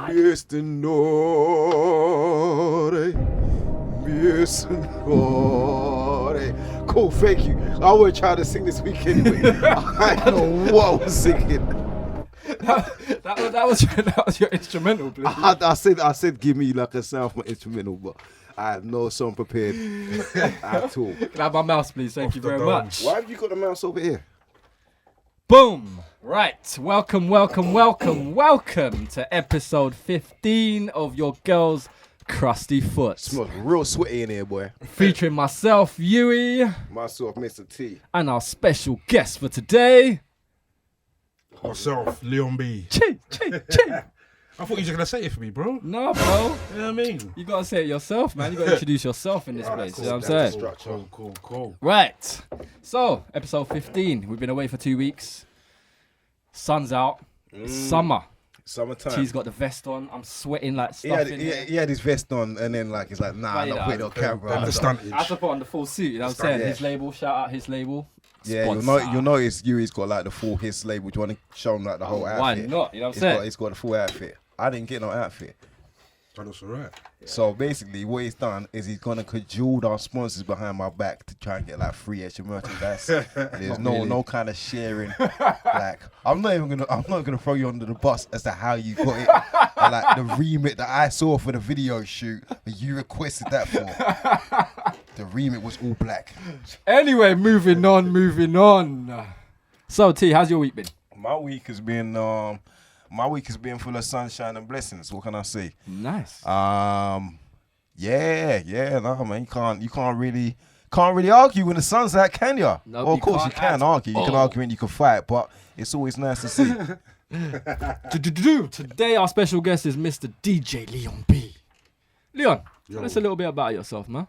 Cool, thank you. I would try to sing this week anyway. I don't know what I was singing. That was your instrumental, please. I said give me like a sound for my instrumental, but I had no song prepared at all. Can I have my mouse, please? Thank you very much. Why have you got the mouse over here? Boom! Right, welcome to episode 15 of your girl's Crusty Foot. Smells real sweaty in here, boy. Featuring myself, Yui. Myself, Mr. T. And our special guest for today. Myself, Leon B. Chee. I thought you were just going to say it for me, bro. No, bro. You know what I mean? You got to say it yourself, man. You got to introduce yourself in this place. cool. You know what I'm saying? Cool. Right. So, episode 15. We've been away for 2 weeks. Sun's out. It's summer. Summertime. T's got the vest on. I'm sweating like stuff in here. He had his vest on, and then like he's like, nah, I'm not putting it on camera. And the stunt. I have to put on the full suit. You know what I'm saying? Yeah. His label. Shout out his label. Yeah, Sponsor. you'll notice Yui's got like the full his label. Do you want to show him like the whole outfit? Why not? You know what I'm saying? He's got the full outfit. I didn't get no outfit. That's all right. So basically, what he's done is he's gonna cajole our sponsors behind my back to try and get like free extra merchandise. There's no kind of sharing. Like I'm not gonna throw you under the bus as to how you got it. And, like the remit that I saw for the video shoot, that you requested that for. The remit was all black. Anyway, moving on. So T, how's your week been? My week has been full of sunshine and blessings. What can I say? Nice. No, man, you can't really argue when the sun's out, can you? No, well, of you course you can't can argue. You can argue and you can fight, but it's always nice to see. Today our special guest is Mr. DJ Leon B. Leon, tell us a little bit about yourself, man.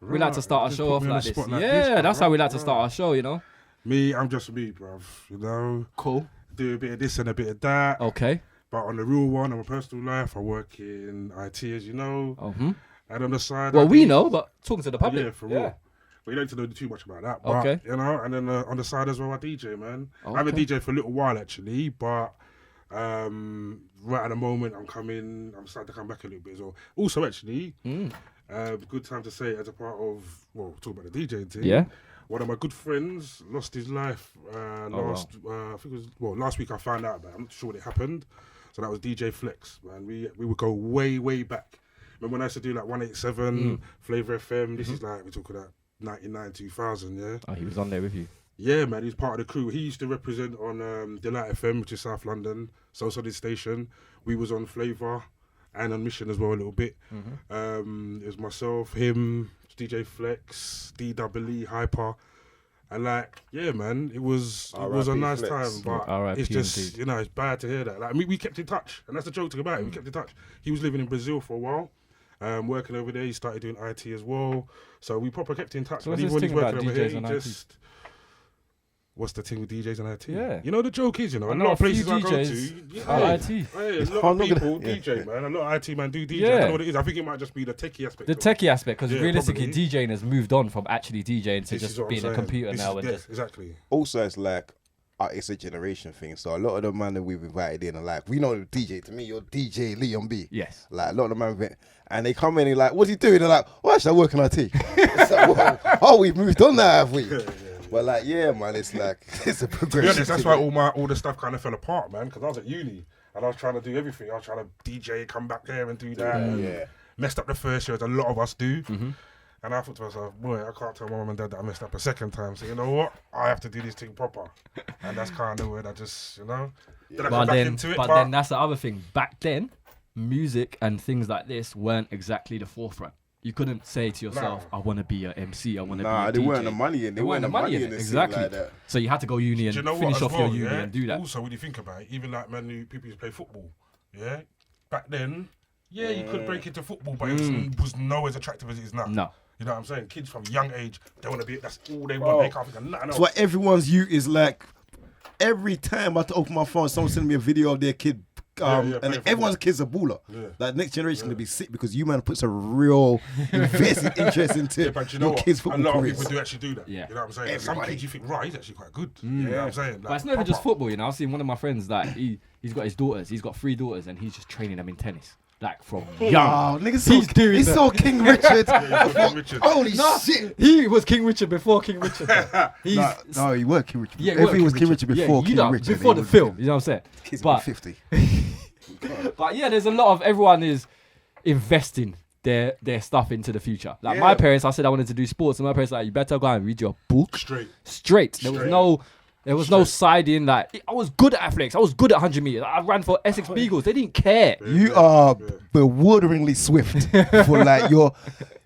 We like to start our show off like this. That's how we like to start our show, you know. Me, I'm just me, bruv. You know? Cool. Do a bit of this and a bit of that. Okay. But on the real one, on my personal life, I work in IT, as you know. Mm-hmm. And on the side... Well, we know, but talking to the public. Yeah, for real. But you don't need to know too much about that. But, Okay. you know, and then on the side as well, I DJ, man. Okay. I haven't DJ for a little while, actually, but right at the moment, I'm starting to come back a little bit as well. Also, actually, good time to say, as a part of, well, talk about the DJing thing. Yeah. One of my good friends lost his life last week. I found out about it. I'm not sure what it happened. So that was DJ Flex, man. We would go way back. Remember when I used to do like 187, Flavor FM? This is like, we're talking about 99, 2000, yeah? Oh, he was on there with you. Yeah, man, he's part of the crew. He used to represent on Delight FM, which is South London, So Solid Station. We was on Flavor and on Mission as well a little bit. It was myself, him, DJ Flex, DWE, Hyper. And like, yeah, man, it was a nice Flex. time, but R.I.P. it's just, indeed. you know, it's bad to hear that. Like, we kept in touch, and that's the joke about it. We kept in touch. He was living in Brazil for a while, working over there. He started doing IT as well, so we proper kept in touch. So and what's even this when thing he's about working over DJs here, and he IT? just... What's the thing with DJs and IT? Yeah. You know, the joke is, you know, I a know lot a of few places I go to, DJs are IT. a lot of people DJ, man. A lot of IT man do DJ. I don't know what it is. I think it might just be the techie aspect. The techie aspect, because Yeah, realistically, probably. DJing has moved on from actually DJing to This is just what I'm being a saying. computer This now. is And it, just exactly. Also, it's like it's a generation thing. So a lot of the man that we've invited in are like, we know the DJ. To me, you're DJ Leon B. Yes. Like a lot of the man, and they come in and like, what's he doing? They're like, oh, actually, I work in IT. It's like, well, we've moved on now, have we? But like, yeah, man, it's like it's a To be progression. honest, that's why all the stuff kind of fell apart, man. Because I was at uni and I was trying to do everything. I was trying to DJ, come back here and do that. And messed up the first year, as a lot of us do. And I thought to myself, boy, I can't tell my mum and dad that I messed up a second time. So you know what? I have to do this thing proper. And that's kind of where I just, you know, then I come back into it. But then that's the other thing. Back then, music and things like this weren't exactly the forefront. You couldn't say to yourself, I want to be an MC, I want to be a DJ. They weren't the money in. They weren't the money in it. Exactly. Like that. So you had to go uni and Do you know finish what, off your uni and do that. Also, when you think about it, even like people used to play football, yeah? Back then, you could break into football, but it was nowhere as attractive as it is now. No. You know what I'm saying? Kids from young age, they want to be, that's all they want. They can't think of nothing else. That's why everyone's youth is like, every time I have to open my phone, someone sending me a video of their kid and everyone's kid's a baller. Yeah. Like next generation gonna be sick because you man puts a real invested interest into But you know your what? kids' A football lot of careers. people do actually do that. Yeah. You know what I'm saying? Some Everybody. kids you think, right, he's actually quite good. You know what I'm saying? But it's not even just football, you know. I've seen one of my friends that he's got his daughters. He's got 3 daughters, and he's just training them in tennis, like from young. Oh, nigga, He's saw King Richard. Richard. Holy shit! He was King Richard before King Richard. He's No, he was King Richard. yeah, he Everything was King Richard before you King know, Richard. before He the was- film. You know what I'm saying? Kids But- be 50. But yeah, there's a lot of everyone is investing their stuff into the future. Like my Yeah. parents, I said I wanted to do sports, and my parents were like, you better go and read your book Straight. There was no siding. Like I was good at athletics. I was good at 100 meters. I ran for Essex Beagles. They didn't care. You are bewilderingly swift for like your.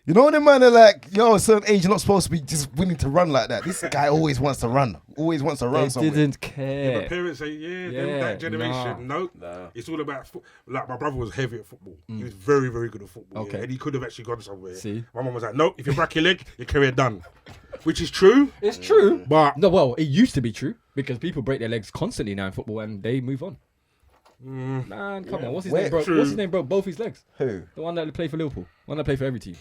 You know when the man are like, yo, at a certain age, you're not supposed to be just willing to run like that. This guy always wants to run. Always wants to run They somewhere. didn't Yeah, care. but parents say, them, Yeah, that generation, nah. no. It's all about like my brother was heavy at football. He was very, very good at football. Okay. Yeah, and he could have actually gone somewhere. See? My mum was like, no, if you break your leg, your career done. Which is true. It's true. But No, well, it used to be true because people break their legs constantly now in football and they move on. Man, come on. What's his Where- name, bro? True. What's his name, bro? Both his legs. Who? The one that played for Liverpool. One that played for every team.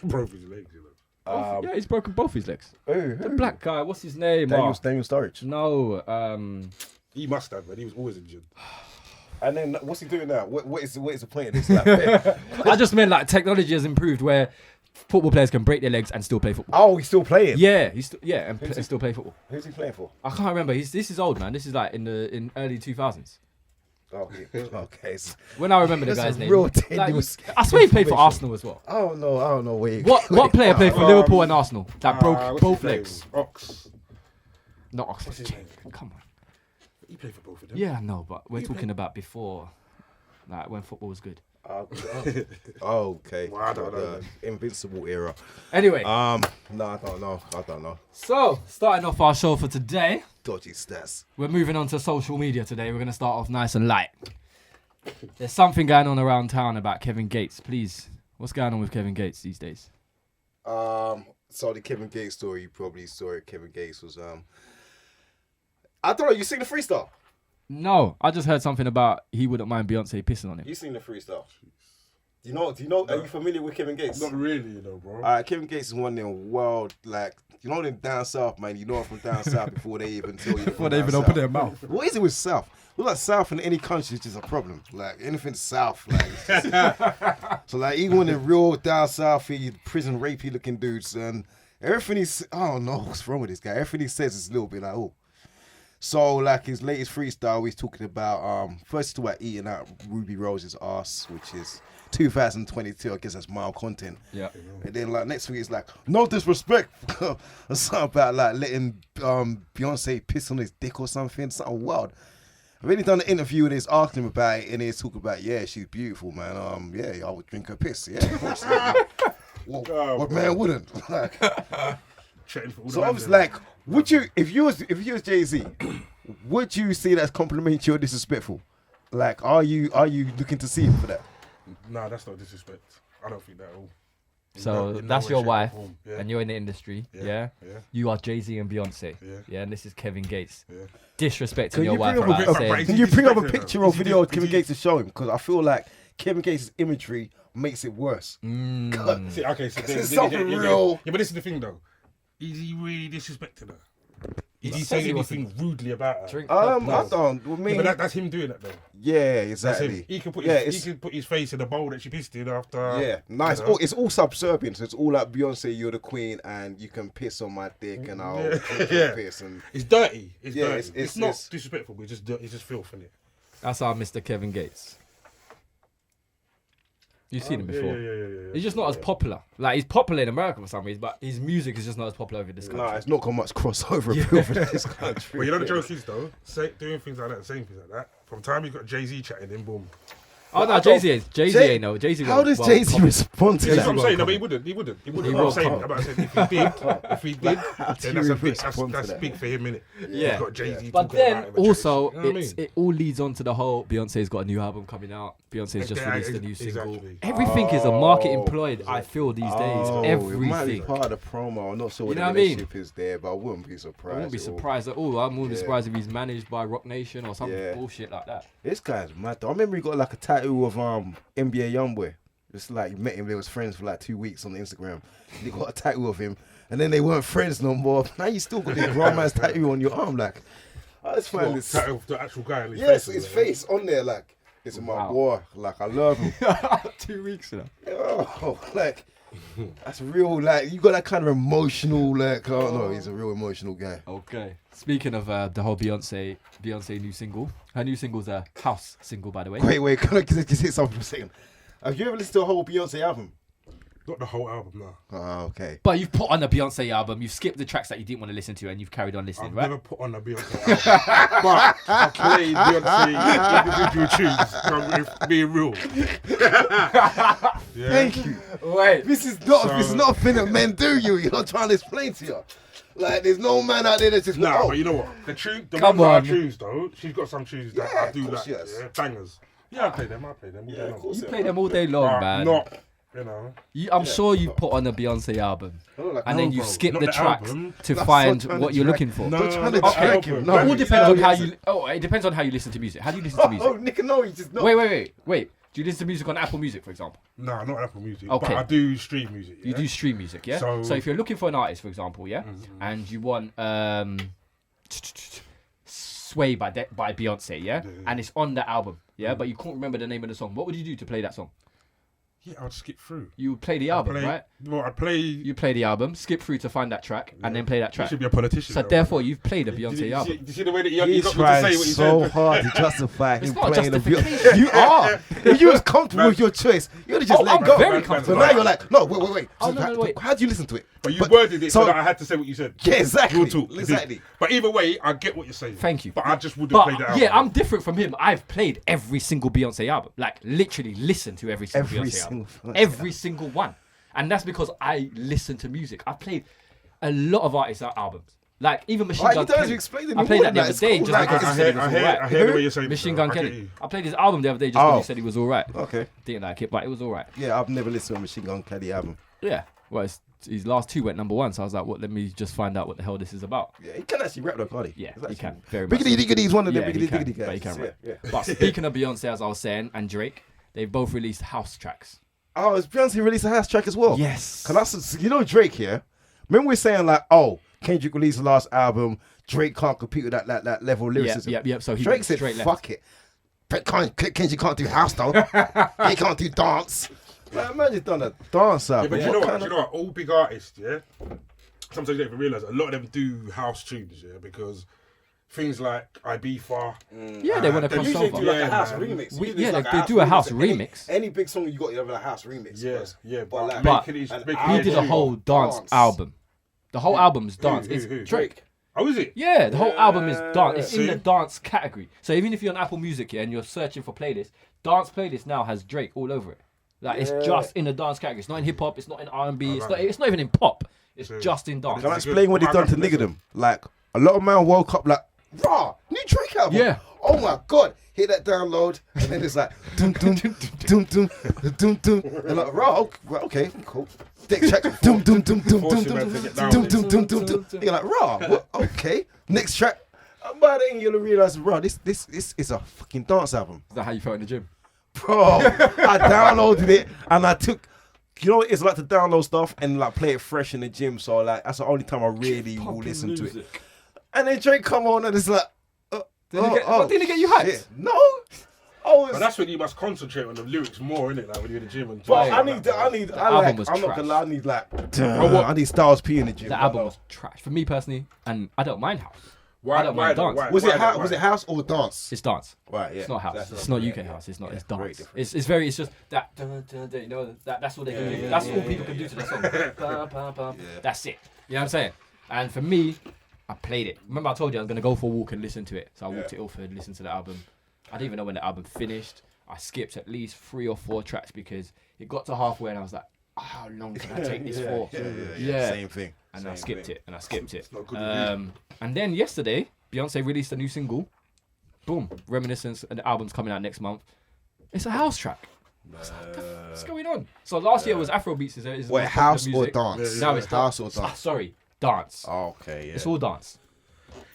broke his legs, you know. Yeah, he's broken both his legs. Who? The black guy. What's his name? Daniel Oh, Sturridge. no. He must have, but he was always injured. And then what's he doing now? What is the point of this? Like, I just meant like technology has improved where football players can break their legs and still play football. oh, he's still playing. Yeah, and still play football. Who's he playing for? I can't remember. This is old, man. This is like in early 2000s. Oh, yeah. Okay. When I remember the That's guy's a name. real Like, tenuous I swear he played for information. Arsenal as well. I don't know where you What player played for Liverpool and Arsenal that broke What's both his name? legs? Ox. Not Oxford. What's his name? Come on. He played for both of them. Yeah, no, but we're talking about before, like when football was good. Okay. Well, I don't know, The man. Invincible era. Anyway, No, I don't know. so starting off our show for today, Dodgy stats. we're moving on to social media today. We're going to start off nice and light. There's something going on around town about Kevin Gates. Please, what's going on with Kevin Gates these days? So the Kevin Gates story, you probably saw it. Kevin Gates was I don't know. You seen the freestyle? No, I just heard something about he wouldn't mind Beyonce pissing on him. You seen the freestyle? Do you know? Are you familiar with Kevin Gates? Not really, you know, bro. Kevin Gates is one of them world, like, you know them down south, man. You know I'm from down south before they even tell you. Before they even open their mouth. What is it with South? Well, like South in any country is just a problem. Like anything South, like it's just- so like even when they're real down South, prison rapey looking dudes, and everything he's, I don't know what's wrong with this guy. Everything he says is a little bit like, oh. So like his latest freestyle, he's talking about first he's talking about eating out Ruby Rose's ass, which is 2022. I guess that's mild content. Yeah. And then like next week it's like no disrespect, or something about like letting Beyonce piss on his dick or something wild. I've really done an interview and he's asking him about it and he's talking about she's beautiful, man. Yeah, I would drink her piss. Yeah, of course. What man wouldn't? Like, Chatting for all so the I man was there. like, would you if you was Jay-Z, would you see that as complimentary or disrespectful? Like, are you looking to see him for that? Nah, that's not disrespect. I don't think that at all. So In no that's way, your shape, or wife, form. Yeah. and you're in the industry. Yeah. Yeah. You are Jay-Z and Beyonce. Yeah. And this is Kevin Gates. Yeah. Disrespecting Can your you wife bring up a about bit- saying. Is Can he you bring up a disrespecting picture her? or Is he video of dis- Kevin is he- Gates to show him? Because I feel like Kevin Gates' imagery makes it worse. See, okay, so It's something real. Yeah, but this is the thing though. Is he really disrespecting her? Is he Says saying he anything rudely about her? Drink I her piss. don't. I Yeah, mean, but that's him doing it though. yeah, That's exactly. him. He can put Yeah, his, he can put his face in the bowl that she pissed in after. Yeah, nice. you know. It's all subservient. So it's all like Beyonce, you're the queen, and you can piss on my dick, and I'll drink your Yeah. piss. And It's dirty. It's Yeah, dirty. it's- It's not it's- disrespectful, but it's just dirty. It's just filth, innit? That's our Mr. Kevin Gates. You've seen him before. Yeah. He's just not as popular. Like he's popular in America for some reason, but his music is just not as popular over this country. nah, it's not got much crossover appeal for this country. But you know the joke is though, doing things like that, saying things like that. From the time you got Jay-Z chatting in, boom. Oh no, Jay-Z ain't no. Jay-Z. How does Jay-Z respond to That's that? what I'm saying. No, but he wouldn't. He wouldn't. I'm saying, if he did, then that's big for him, innit? Yeah. He's got Jay-Z. But then also, you know what I mean? it all leads on to the whole Beyonce's got a new album coming out. Beyonce's just Yeah, released a new single. exactly. Everything is a market employed. I feel these days. It might be Everything. part of the promo. I'm not sure what You the know what I mean? relationship is there, but I wouldn't be surprised. I wouldn't be at all. surprised at all. I wouldn't be surprised if he's managed by Rock Nation or some Yeah. bullshit like that. This guy's mad. Though. I remember he got like a tattoo of NBA Youngboy. It's like he met him. They was friends for like 2 weeks on Instagram. He got a tattoo of him, and then they weren't friends no more. Now you still got this grown man's tattoo on your arm. Like I just find this. Tattoo of the actual guy. On his Yes, face, his man. face on there. Like this is my boy. Like I love him. 2 weeks now. Oh, like that's real. Like you got that kind of emotional. Like I don't know. He's a real emotional guy. Okay. Speaking of the whole Beyonce new single. Her new single's a house single, by the way. Wait. Can I just hit something for a second? Have you ever listened to a whole Beyonce album? Not the whole album, no. Oh, okay. But you've put on a Beyonce album. You've skipped the tracks that you didn't want to listen to, and you've carried on listening, I've right? never put on a Beyonce album, but I played Beyonce individual tunes. I'm being real. Yeah. Thank you. Wait. This is not a thing that men do. You're not trying to explain to you. Like, there's no man out there that's just Nah, like, but you know what? The Come ones that on. I choose though, she's got some tunes that Yeah, I do of course like. she has. Yeah, bangers. Yeah, I play them. All Yeah, day of long. course. You play them all day long, But man. not, you know. I'm sure you put on a Beyonce album, Like, and no, then you bro. skip Not the the tracks album. to That's find not trying what to you're drag- looking for. No, Don't try to no, drag no, him. no. No, It all you depends on tell how me you. Oh, it depends on how you listen to music. How do you listen to music? Oh, Nick, no, you just not. Wait. Do you listen to music on Apple Music, for example? Nah, not Apple Music. Okay. But I do stream music. You yeah? do stream music, yeah? So- So if you're looking for an artist, for example, yeah, and you want Sway by Beyonce, yeah? And it's on the album, yeah? But you can't remember the name of the song. What would you do to play that song? Yeah, I'd skip through. You would play the album, right? Well, I'd play. You play the album, skip through to find that track, and then play that You track. should be a politician. So though, therefore, man. you've played a Did Beyonce album. you see the way that he He got me to tried say what he so said? hard to justify him It's not a playing the justification. Beyonce. You are. If you was comfortable with your choice, you would have just Oh, let I'm go. very So comfortable. now you're like, no, wait. Oh, no, wait. How do you listen to it? But you worded it so so- that I had to say what you said. Yeah, exactly. Real talk. Exactly. But either way, I get what you're saying. Thank you. But I just wouldn't But play the album. yeah, I'm different from him. I've played every single Beyonce album. Like, literally listened to every single Every Beyonce album. single Beyonce Every single one. And that's because I listen to music. I've played a lot of artists' albums. Like, even Machine Why Gun you don't Kelly. explain it I played that the more? other Like, day it's just cool. because Like, he said it was I alright. hear the way you're saying it. Machine though. Gun I get Kelly. you. I played his album the other day just because Oh. he said he was alright. Okay. Didn't like it, but it was alright. Yeah, I've never listened to a Machine Gun Kelly album. Yeah. Well, his last two went #1, so I was like, what? Let me just find out what the hell this is about. Yeah, he can actually rap though, can't he? Yeah, He's he actually- can. Very much. Biggity so. diggity's one of them Yeah, biggity he can, diggity guys. but he can rap. Yeah. But speaking of Beyonce, as I was saying, and Drake, they've both released house tracks. Oh, has Beyonce released a house track as well? Yes. Cause you know Drake here. Remember we're saying like, oh, Kendrick released the last album. Drake can't compete with that level of lyricism. Yep. So he Drake went said, straight left. "Fuck it." Kendrick can't do house though. He can't do dance. Like, man, just done a dance Yeah, album. but you know what? All big artists, yeah. Sometimes you don't even realize a lot of them do house tunes, yeah, because things like Ibiza. Yeah, they want to They cross usually over. do like a house remix. They do a house remix. Any big song you got, you have a house remix. Yeah, first. yeah, But like, But making it- an making He it did a tune. whole dance album. The whole album's dance. who, It's who? Drake. Oh, is it? Yeah, the whole album is dance. It's in See? the dance category. So even if you're on Apple Music and you're searching for playlists, dance playlist now has Drake all over it. Like it's just in the dance category. It's not in hip hop. It's not in R&B. It's not even in pop. It's just in dance. Can I explain what he's done to Niggerdom? Like, a lot of man woke up like, raw, new Drake album. Yeah. Oh my God. Hit that download. And then it's like, doom, doom, doom, doom, doom, doom. And like, raw, okay, cool. Next track, doom, doom, doom, doom, doom, doom, doom, doom, doom, doom, doom. You're like, raw, what? Okay. Next track. And by then you'll realize, raw, this is a fucking dance album. Is that how you felt in the gym? Bro, I downloaded it and I took, you know what it's like to download stuff and like play it fresh in the gym. So like that's the only time I really will listen to it. And then Drake come on and it's like, Didn't it get you hyped? shit. No. Oh, But that's when you must concentrate on the lyrics more, innit? Like when you're in the gym and. but Yeah. I need, album was I'm not trash. gonna lie, I need like, I need Styles P in the gym. The album was trash for me personally, and I don't mind house. Why I don't mind though? dance. Was Why it though? was it house or dance? It's dance. Right, yeah. It's not house. That's It's not- not UK yeah, house. It's not. yeah, It's very dance. different. It's very. It's just that. You know that's all they can do. That's all people can do to the song. Bum, bum, bum. That's it. You know what I'm saying? And for me, I played it. Remember I told you I was gonna go for a walk and listen to it. So I walked it off and listened to the album. I didn't even know when the album finished. I skipped at least 3 or 4 tracks because it got to halfway and I was like, how long can I take this for? Same thing. And I skipped it. It's not good And then yesterday, Beyonce released a new single. Boom, Reminiscence, and the album's coming out next month. It's a house track. What's going on? So last year was Afrobeats. Wait, house or dance? Now it's house or dance? Sorry, dance. Oh, okay, yeah. It's all dance.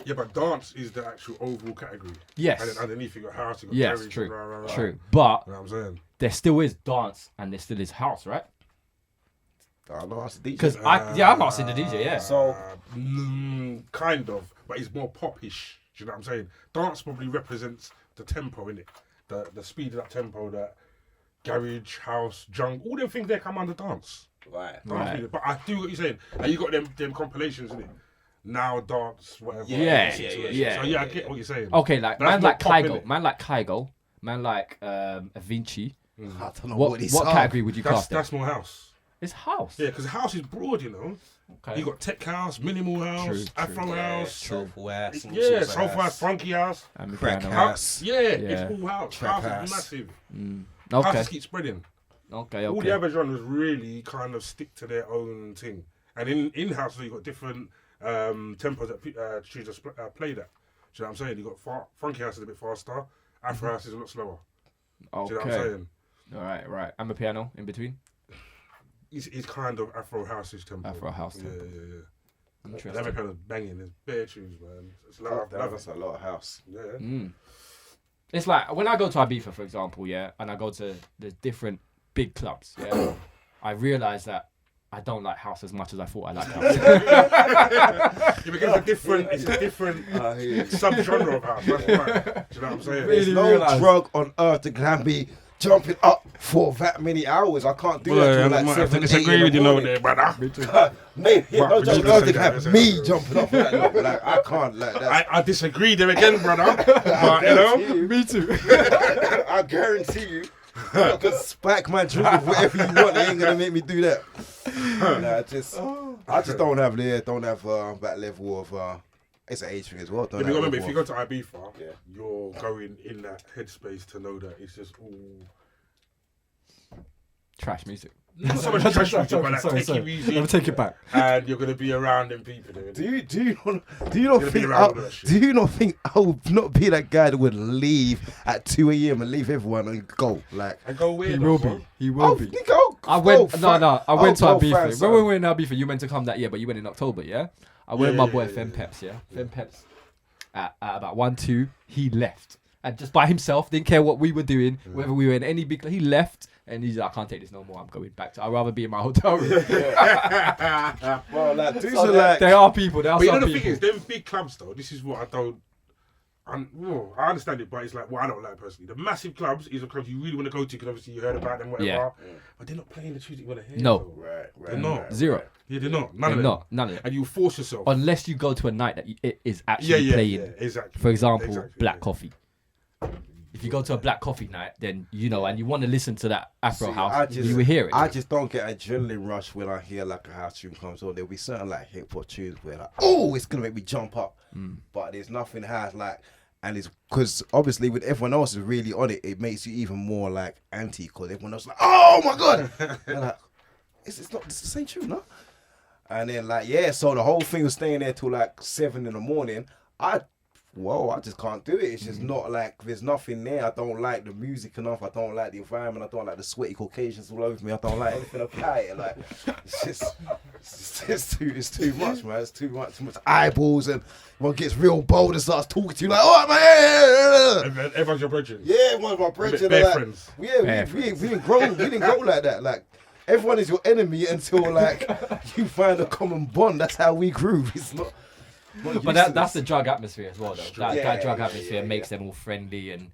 Yeah, but dance is the actual overall category. Yes. And then underneath you got house, you got Yes, garage, true. rah, rah, rah. True. But You know what I'm saying? there still is dance and there still is house, right? I know that's the DJ. Because I'm asking the DJ, yeah. So, kind of, but it's more popish. Do you know what I'm saying? Dance probably represents the tempo, innit? The speed of that tempo, that garage, house, junk, all them things they come under dance. right. Right. But I do what you're saying. And you got them compilations, innit? Now dance, whatever. Yeah. So yeah, I get what you're saying. Okay, like That's man not like pop, Kygo, innit? man like Kygo, man like Avicii. I don't know What he's category would you cast it? That's more house. It's house. Yeah, because house is broad, you know. Okay. You got tech house, minimal house, True, Afro house. Soulful house. Yeah, soulful house, funky house. And Crack piano. house. Yeah, Yeah. it's all house. Trap House house. is massive. Okay. Houses keep spreading. Okay. All the other genres really kind of stick to their own thing. And in house, you got different tempos that choose to play that. Do you know what I'm saying? You got funky house is a bit faster. Afro house is a lot slower. Do you know what I'm Okay. saying? All right. And a piano in between. It's kind of Afro house-ish tempo. Afro house tempo. Yeah. And Interesting. every kind of banging. There's bare tunes, man. It's love. That's a lot of house. Yeah. It's like when I go to Ibiza, for example, yeah, and I go to the different big clubs, yeah, I realise that I don't like house as much as I thought I liked house. Yeah, because it's a different sub-genre of house. That's right. Do you know what I'm saying? There's no realise. drug on earth that can be jumping up for that many hours. I can't do that till like 7, 8 in the morning. brother. Mate, But no we drug need on earth to that can say have that, me yeah. jumping up for that long. Like, I can't, like that. I disagree there again, brother. But, you know, Me too. I guarantee you, I can spike my drink with whatever you want. It ain't gonna make me do that. Nah, I just don't have that level of. It's an age thing as well. Don't you have remember, if level you go of- to Ibiza, Yeah. you're going in that headspace to know that it's just all... Trash music. Not so much trash music, but like techie music. Let me take it back. And you're going to be around them people. Do you not Gonna be think around all that shit. do you not think I would not be that guy that would leave at 2 a.m. and leave everyone and go like? And go weird. He will be. He will be. Nigga, I'll I go went find- I went to I'll go Ibiza. find When some. we were in Ibiza, you meant to come that year, but you went in October, yeah? I went with my boy Fem Peps, yeah? Fem Peps at about 1-2, he left. And just by himself, didn't care what we were doing, whether we were in any big he left and he's like, I can't take this no more, I'm going back to I'd rather be in my hotel room. Well, like, dudes So are like, there are people, there are But you know some the thing people. is, them big clubs though, this is what I don't... I understand it, but it's like what I don't like personally. The massive clubs is a club you really want to go to because obviously you heard about them, whatever. Yeah. But they're not playing the tunes that you want to hear. No. though. right, They're not. Zero. Yeah, they're not. None They're of them. not, none of it. And you force yourself. Unless you go to a night that it is actually playing. Yeah, exactly. For example, Exactly, Black yeah. Coffee. If you go to a Black Coffee night, then you know, and you want to listen to that Afro See, house, you will hear it. I just don't get adrenaline rush when I hear like a house tune comes on. There'll be certain like hip hop tunes where like, oh, it's gonna make me jump up. But there's nothing house like, and it's because obviously with everyone else is really on it, it makes you even more like anti because everyone else is like, oh my god, and like, it's the same tune, no? And then like so the whole thing was staying there till like 7 in the morning. I just can't do it. It's just not like there's nothing there. I don't like the music enough. I don't like the environment. I don't like the sweaty Caucasians all over me. I don't like anything about it. Like it's too much, man. It's too much eyeballs, and one gets real bold and starts talking to you like, oh man, Everyone's your brethren. yeah, one of my brethren. Bare Like, friends. yeah, we didn't grow like that. Like everyone is your enemy until like you find a common bond. That's how we grew. It's not. But that's the drug atmosphere as well, though. That drug atmosphere makes them all friendly and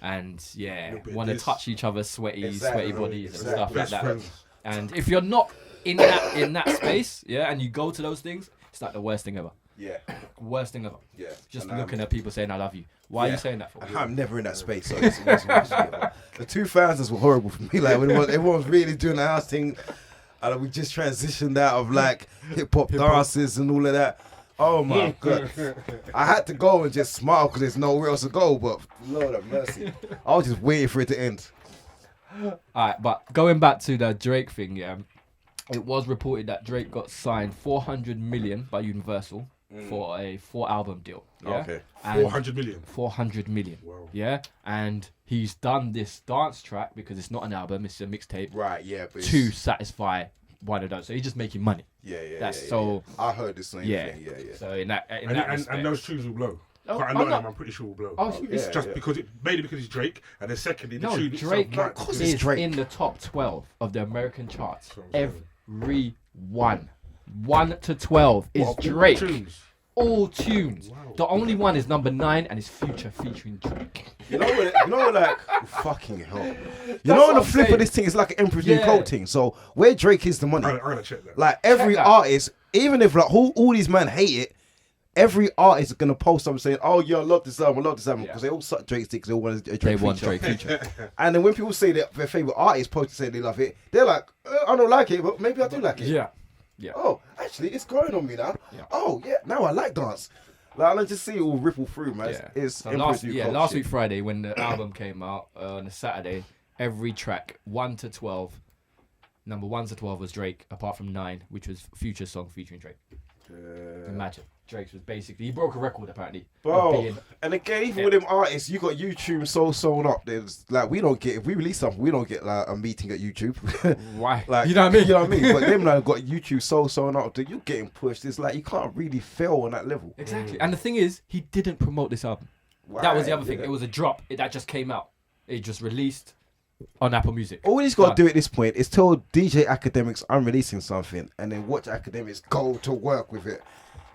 bit want to this. touch each other's sweaty Exactly. bodies and Exactly. stuff like Best that. friends. And if you're not in that space, and you go to those things, it's like the worst thing ever. Yeah, Worst thing ever. yeah. Just And, looking at people saying I love you. Why are you saying that for? I'm never in that space. So it's the 2000s were horrible for me. Like when everyone was really doing the house thing, and we just transitioned out of like hip hop dances and all of that. Oh my god! I had to go and just smile because there's nowhere else to go. But Lord have mercy, I was just waiting for it to end. Alright, but going back to the Drake thing, yeah, it was reported that Drake got signed 400 million by Universal for a 4-album deal. Yeah? Okay. And 400 million. 400 million. Wow. Yeah, and he's done this dance track because it's not an album; it's a mixtape. Right. Yeah. But To satisfy one of those, so he's just making money. yeah. That's yeah, so. yeah. I heard the same Yeah. thing. Yeah. So in that And those tunes will blow. Oh, Quite a I'm lot of not- them, I'm pretty sure will blow. Oh, It's yeah, just yeah. because he's Drake, and then secondly, the No, tune Drake itself might. course because it's Drake. in the top 12 of the American charts. That's what I'm saying. Every one. 1 to 12 is What, all Drake. tunes? All tunes. Wow. The only one is number 9 and it's Future featuring Drake. You know, like fucking hell. You know, on what the I'm flip saying. of this thing, it's like an Emperor's New Yeah. Code thing. So where Drake is the money. I'm gonna check that. Like every Check that. artist, even if like all these men hate it, every artist is gonna post something saying, "Oh yeah, I love this album, Yeah. because they all suck Drake's dick, 'cause they all want a Drake They want feature. Drake feature. And then when people say that their favorite artist post to say they love it, they're like, I don't like it, but maybe I do like it. Yeah. Oh, actually, it's growing on me now. Yeah. Oh yeah, now I like dance. Like I just see it all ripple through, man. Yeah. It's So Emperor's New Code last shit. week Friday when the album came out on a Saturday, every track 1 to 12, number 1 to 12 was Drake, apart from 9, which was Future song featuring Drake. Imagine. Drake's was basically, he broke a record apparently. of Bro, being- and again, even with them artists, you got YouTube so sewn up. There's like we don't get if we release something, we don't get like a meeting at YouTube. Why? Like You know what I mean? You know what I mean? But them like got YouTube so sewn up that you're getting pushed. It's like you can't really fail on that level. Exactly. And the thing is, he didn't promote this album. That was the other thing. Yeah. It was a drop. That just came out. It just released on Apple Music. All he's got Done. to do at this point is tell DJ Academics I'm releasing something, and then watch Academics go to work with it.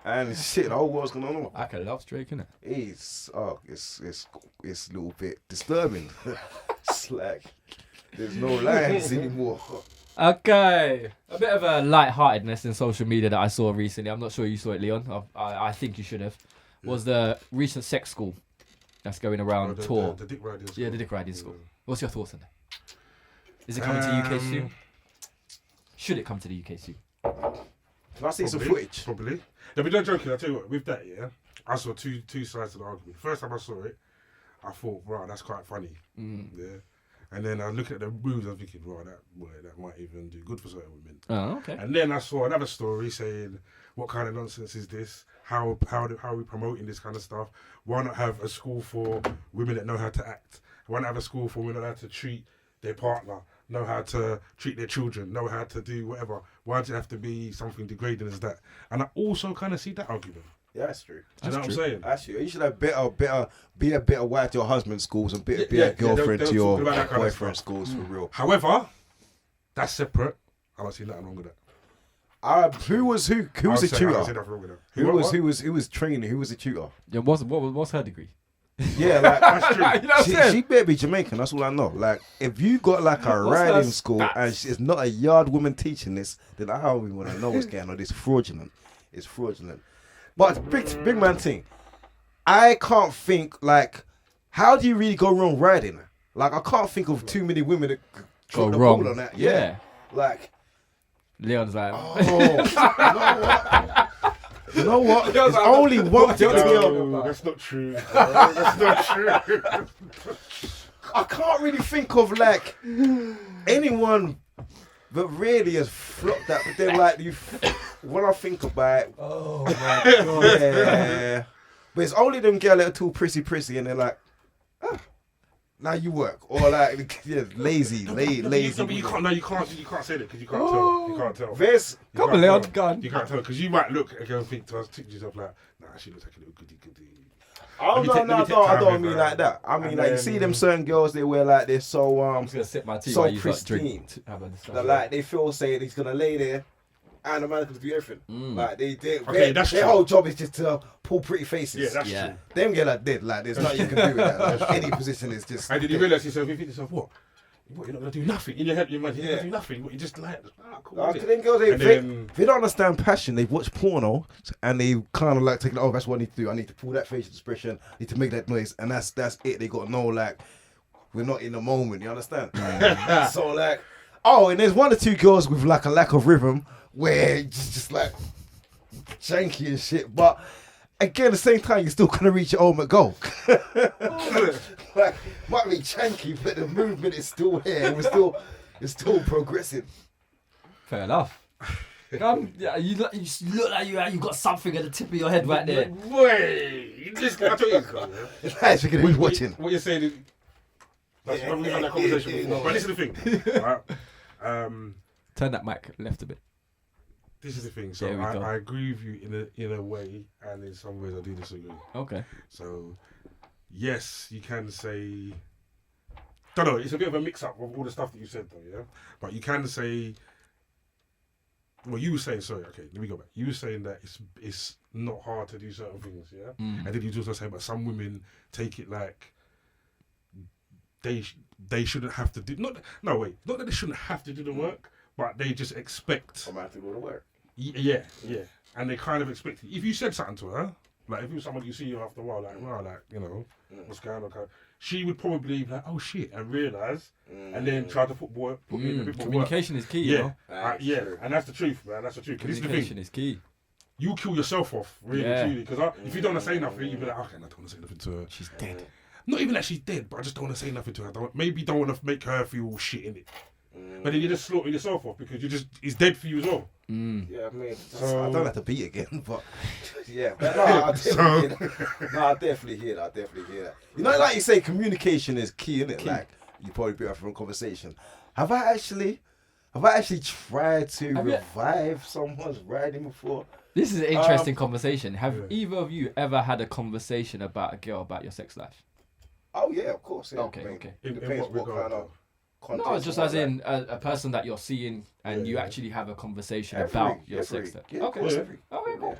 And shit, the whole world's gonna know. I can love Drake, innit? It's a little bit disturbing. It's like there's no lines anymore. Okay. A bit of a lightheartedness in social media that I saw recently. I'm not sure you saw it, Leon. I think you should have. Was the recent sex school that's going around tour. The dick riding. Yeah, the dick riding school. What's your thoughts on that? Is it coming to UK soon? Should it come to the UK soon? Can I see some footage? Probably. Yeah, but don't joking. I tell you what. With that, yeah, I saw two sides of the argument. First time I saw it, I thought, wow, that's quite funny. Yeah. And then I looked at the moves. I was thinking, wow, that might even do good for certain women. Oh, okay. And then I saw another story saying, what kind of nonsense is this? How are we promoting this kind of stuff? Why not have a school for women that know how to act? Why not have a school for women that know how to treat their partner, know how to treat their children, know how to do whatever? Why does it have to be something degrading as that? And I also kind of see that argument. Yeah, that's true. Do you know what I'm saying? Actually, you should have be a better wife to your husband's schools and be a Yeah, girlfriend they're to your talking about that kind of boyfriend's stuff. schools for real. However, that's separate. I don't see nothing wrong with that. Who was the I don't see tutor? nothing wrong with that. Who was training? Who was the tutor? Yeah, what's her degree? Yeah, like That's true. You know what I'm saying? she better be Jamaican. That's all I know. Like, if you got like a What's her riding school stats? and it's not a yard woman teaching this, then I don't even want to know what's going on. It's fraudulent. It's fraudulent. But big man thing, I can't think like, how do you really go wrong riding? Like, I can't think of too many women that Go drop the wrong. ball on that. Yeah. Like, Leon's like, you know what? There's only one thing to be on. No, that's not true. That's not true. I can't really think of like anyone that really has flopped that. But then like when I think about it, oh my god. yeah. But it's only them girl that are too prissy and they're like, now you work. Or like lazy. No, but you can't say that because you can't tell. You can't tell. There's You Come can't on, Leon, tell. go on. You can't tell because you might look again and think to yourself like, nah, she looks like a little goody. Oh Let me no, take- no, let me take I time don't with mean her. like that. I mean And like you then- see them certain girls they wear like they're so I'm just gonna sip my tea so while you got pristine. drink. Have a discussion. that like they feel say he's gonna lay there and the man's gonna do everything. Like Okay, that's their true. whole job is just to pull pretty faces. Yeah, that's Yeah. true. Them girl like dead. Like there's nothing you can do with that. Like, any position is just. And did you realise yourself? You think to yourself, what? What, you're not gonna do nothing in your head. You're not Yeah. gonna do nothing. What, you just like, cool. Oh, innit? them girls, And then- they don't understand passion. They've watched porno and they kind of like taking, oh, that's what I need to do. I need to pull that facial expression. I need to make that noise, and that's it. They got to know like we're not in the moment. You understand? So like, oh, and there's one or two girls with like a lack of rhythm where it's just like janky and shit. But again, at the same time, you're still gonna reach your ultimate goal. Like, might be janky, but the movement is still here. It's still progressing. Fair enough. Yeah, you look like you got something at the tip of your head right there. Wait, you just I tell you, Nice, you're gonna be watching. what you're saying is that's when we had that conversation before. But this is the thing, right? Turn that mic left a bit. This is the thing. So There we go. I agree with you in a way, and in some ways I do disagree. Okay. So yes, you can say. Don't know. It's a bit of a mix-up of all the stuff that you said, though. Yeah, but you can say. Well, you were saying, sorry, okay, let me go back. You were saying that it's not hard to do certain things, yeah? And then you also say, but some women take it like they shouldn't have to do, not that they shouldn't have to do the work, but they just expect. I'm gonna have to go to work. Yeah. And they kind of expect, if you said something to her, like if it was somebody you see you after a while, like, wow, like, you know, what's going on, she would probably be like, oh shit, and realise, and then try to put in a bit more work. Communication is key, you know? Yeah, and that's the truth, man. That's the truth. This is the Communication thing. is key. You kill yourself off, really, Yeah. truly. Because if you don't want to say nothing, you'll be like, okay, I don't want to say nothing to her. She's dead. Not even that she's dead, but I just don't want to say nothing to her. Maybe don't want to make her feel shit in it. But then you're just slaughtering yourself off because it's dead for you as well. Yeah, I mean, So- I don't have to be again, but yeah, but no, I definitely hear that. You know, like you say, communication is key, isn't it? Like you probably be from a conversation. Have I actually tried to revive someone's writing before? This is an interesting conversation. Have either of you ever had a conversation about a girl about your sex life? Oh yeah, of course. Yeah. Okay, I mean, okay. In Depends what what regard, kind of context. No, just and as all in a person that you're seeing and you actually have a conversation about your sex life. Yeah, Okay. of course, Okay, cool.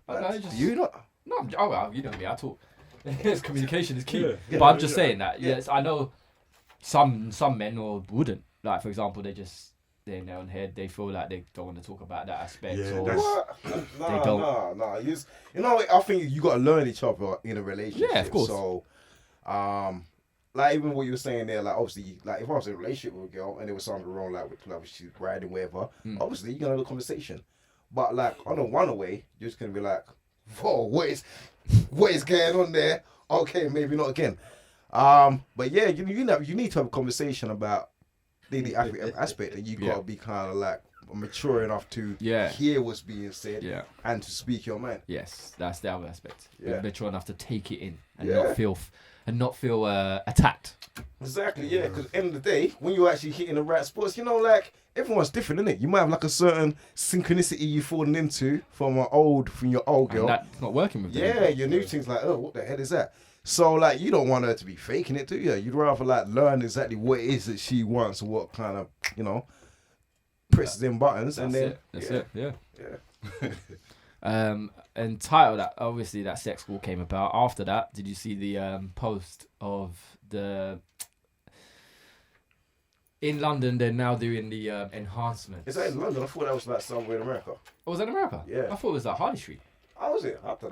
Okay, just, You not? no, oh well, you know me. I talk. Yes, communication is key. Yeah. But I'm just saying that. Yes, I know some men or wouldn't. Like for example, they're in their own head. They feel like they don't want to talk about that aspect. Yeah, or that's- They don't. No. You know, I think you got to learn each other in a relationship. Yeah, of course. So, like even what you were saying there, like obviously, like if I was in a relationship with a girl and there was something wrong, like with like she's riding whatever, obviously you're gonna have a conversation. But like on a one-away, you're just gonna be like, whoa, what is going on there? Okay, maybe not again. But yeah, you need to have a conversation about the aspect, and you gotta be kind of like mature enough to hear what's being said and to speak your mind. Yes, that's the other aspect. Yeah. Be mature enough to take it in and Yeah. not feel attacked. Exactly, yeah. Because at the end of the day, when you're actually hitting the right spots, you know, like everyone's different, innit? You might have like a certain synchronicity you've fallen into from your old girl. And that's not working with them. Yeah, your new thing's like, oh, what the hell is that? So like, you don't want her to be faking it, do you? You'd rather like learn exactly what it is that she wants and what kind of, you know, presses in buttons, That's and then it. That's it. Yeah. Yeah. And title that obviously that sex school came about. After that, did you see the post of the in London? They're now doing the enhancements. Is that in London? I thought that was like somewhere in America. Oh, was that in America? Yeah. I thought it was at Harley Street. How was it? I don't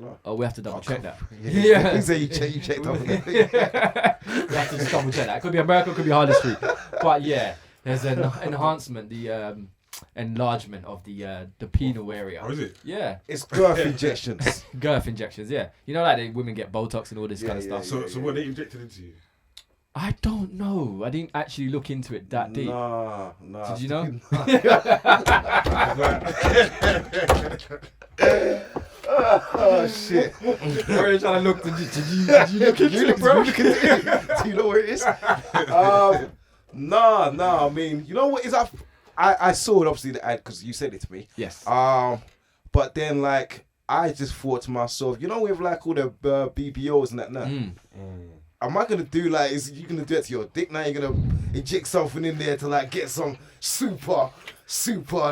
know. Oh, we have to double check that. Yeah. You say you checked up. We have to just double check that. It could be America, it could be Harley Street. But yeah, there's an enhancement, the enlargement of the penile area. Oh, is it? Yeah. It's girth injections. Girth injections, yeah. You know, like the women get Botox and all this kind of stuff. So what they injected into you? I don't know. I didn't actually look into it that deep. Nah. Did you know? Oh shit! Where are you trying to look? Did you look into it, bro? Do you know where it is? No. I mean, you know what is up? I saw it obviously the ad because you said it to me. Yes. But then like I just thought to myself, you know, with like all the BBOs and that now. Am I gonna do like? Is you gonna do it to your dick now? You're gonna inject something in there to like get some super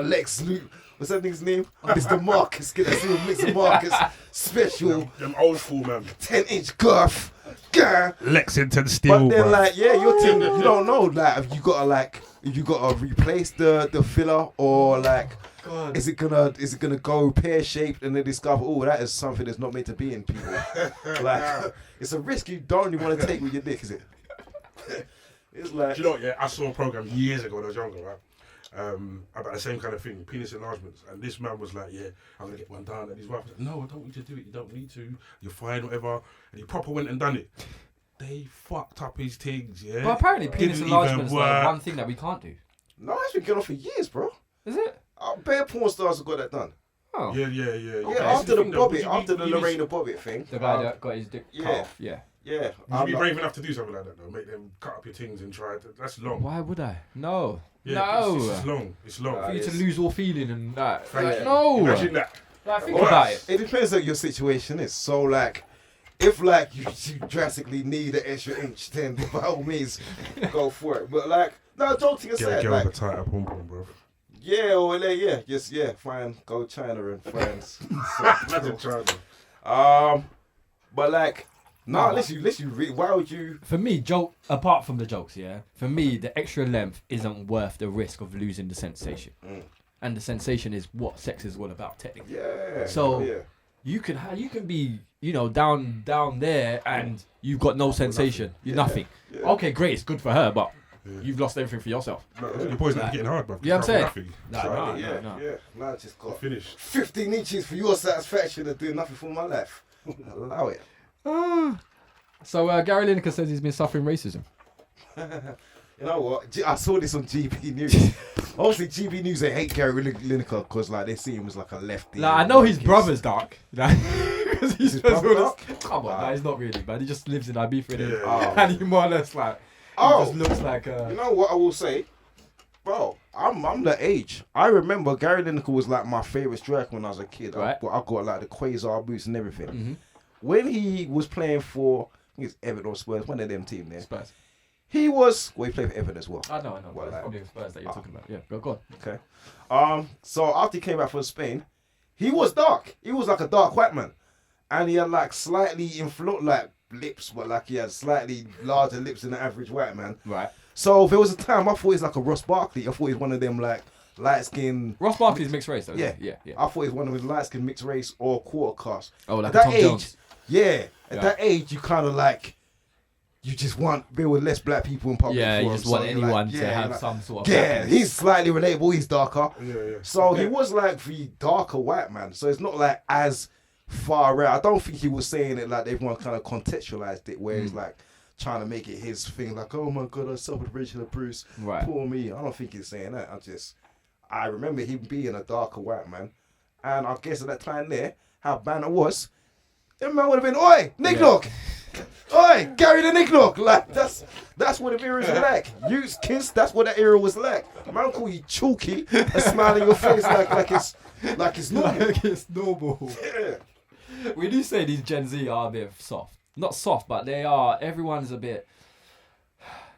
Lex Luke. What's that thing's name? Mr. Marcus. Get that Mr. Marcus special. Them old school man. 10-inch girth. Grr. Lexington Steel. But then bro. like your team, you don't know like if you gotta replace the filler or like. God. Is it gonna go pear shaped and then discover that is something that's not meant to be in people? Like it's a risk you don't really want to take with your dick, is it? It's like Do you know what? Yeah, I saw a program years ago when I was younger, right? about the same kind of thing, penis enlargements. And this man was like, yeah, I'm going to get one done. And his wife was like, no, I don't want you to do it. You don't need to. You're fine, whatever. And he proper went and done it. They fucked up his things, yeah? But apparently penis Didn't enlargement is even like work. one thing that we can't do. No, it's been going on for years, bro. Is it? Bare porn stars have got that done. Oh. Yeah. Yeah, Okay, after the thing, though, would Bobbitt, you after be- the you be- Lorena Bobbitt thing. The guy that got his dick cut yeah. off. Yeah. Yeah. Would you be brave enough to do something like that, though? Make them cut up your things and try it? That's long. Why would I? No. Yeah, No. It's long. It's long. For you to Yes. lose all feeling and that. Thank Like, you. no. Imagine that. Like, think Alright. about it. It depends on your situation is. So like, if like you drastically need an extra inch, then by all means go for it. But like, no, joking Get a aside, girl like, with a tighter pom pom, bro. yeah, or yeah, just fine, go China and France. Imagine China. But like, No, unless you read, why would you? For me, apart from the jokes, yeah, for me, the extra length isn't worth the risk of losing the sensation. And the sensation is what sex is all about, technically. Yeah. So- yeah. You can be, down there and you've got no sensation. You're nothing. Yeah. Okay, great, it's good for her, but you've lost everything for yourself. No, your boy's not getting hard, bro. Yeah, I'm saying. Nothing. Nah, So, nah. Yeah, no. yeah. Now I just got Finished. 15 inches for your satisfaction and doing nothing for my life. Allow it. So Gary Lineker says he's been suffering racism. You know what? I saw this on GB News. Obviously, GB News, they hate Gary Lineker because like they see him as like a lefty. Like, I know his brother's dark. Because he His says brother all this. Come on, nah, he's not really, man. He just lives in Ibiza with him. Yeah. And he more or less like, Oh. he just looks like You know what I will say? Bro, I'm the age. I remember Gary Lineker was like my favourite striker when I was a kid. Right. I got like the Quasar boots and everything. Mhm. When he was playing for, I think it's Everton or Spurs, one of them team there. Spurs. He was, well, he played for Everton as well. I know. Well, It's like- probably the Spurs that you're talking about. Yeah, go on. Okay. So after he came back from Spain, he was dark. He was like a dark white man. And he had like slightly like lips, but like he had slightly larger lips than the average white man. Right. So there was a time I thought he's like a Ross Barkley. I thought he's one of them like light skinned. Ross Barkley's mixed race, though. Yeah. Yeah. I thought he's one of his light skinned mixed race or quarter caste. Oh, like At a that Tom age, Jones. yeah. At Yeah. that age, you kind of like, you just want there were less black people in public. Yeah, you forums, just want so you're anyone like, to yeah, have like, some sort of. yeah, blackness. he's slightly relatable. He's darker. Yeah. So he was like the darker white man. So it's not like as far out. I don't think he was saying it like everyone kind of contextualized it, where he's like trying to make it his thing. Like, oh my god, I suffered racial abuse. Right. Poor me. I don't think he's saying that. I remember him being a darker white man, and I guess at that time there, how banter was, that man would have been, oi, Nick Look. Oi, Gary the Nick Look. Like that's what the era is like. You kids, that's what that era was like. Man call you chalky and smile in your face like it's normal. Like it's normal. Yeah. We do say these Gen Z are a bit soft. Not soft, but they are. Everyone's a bit.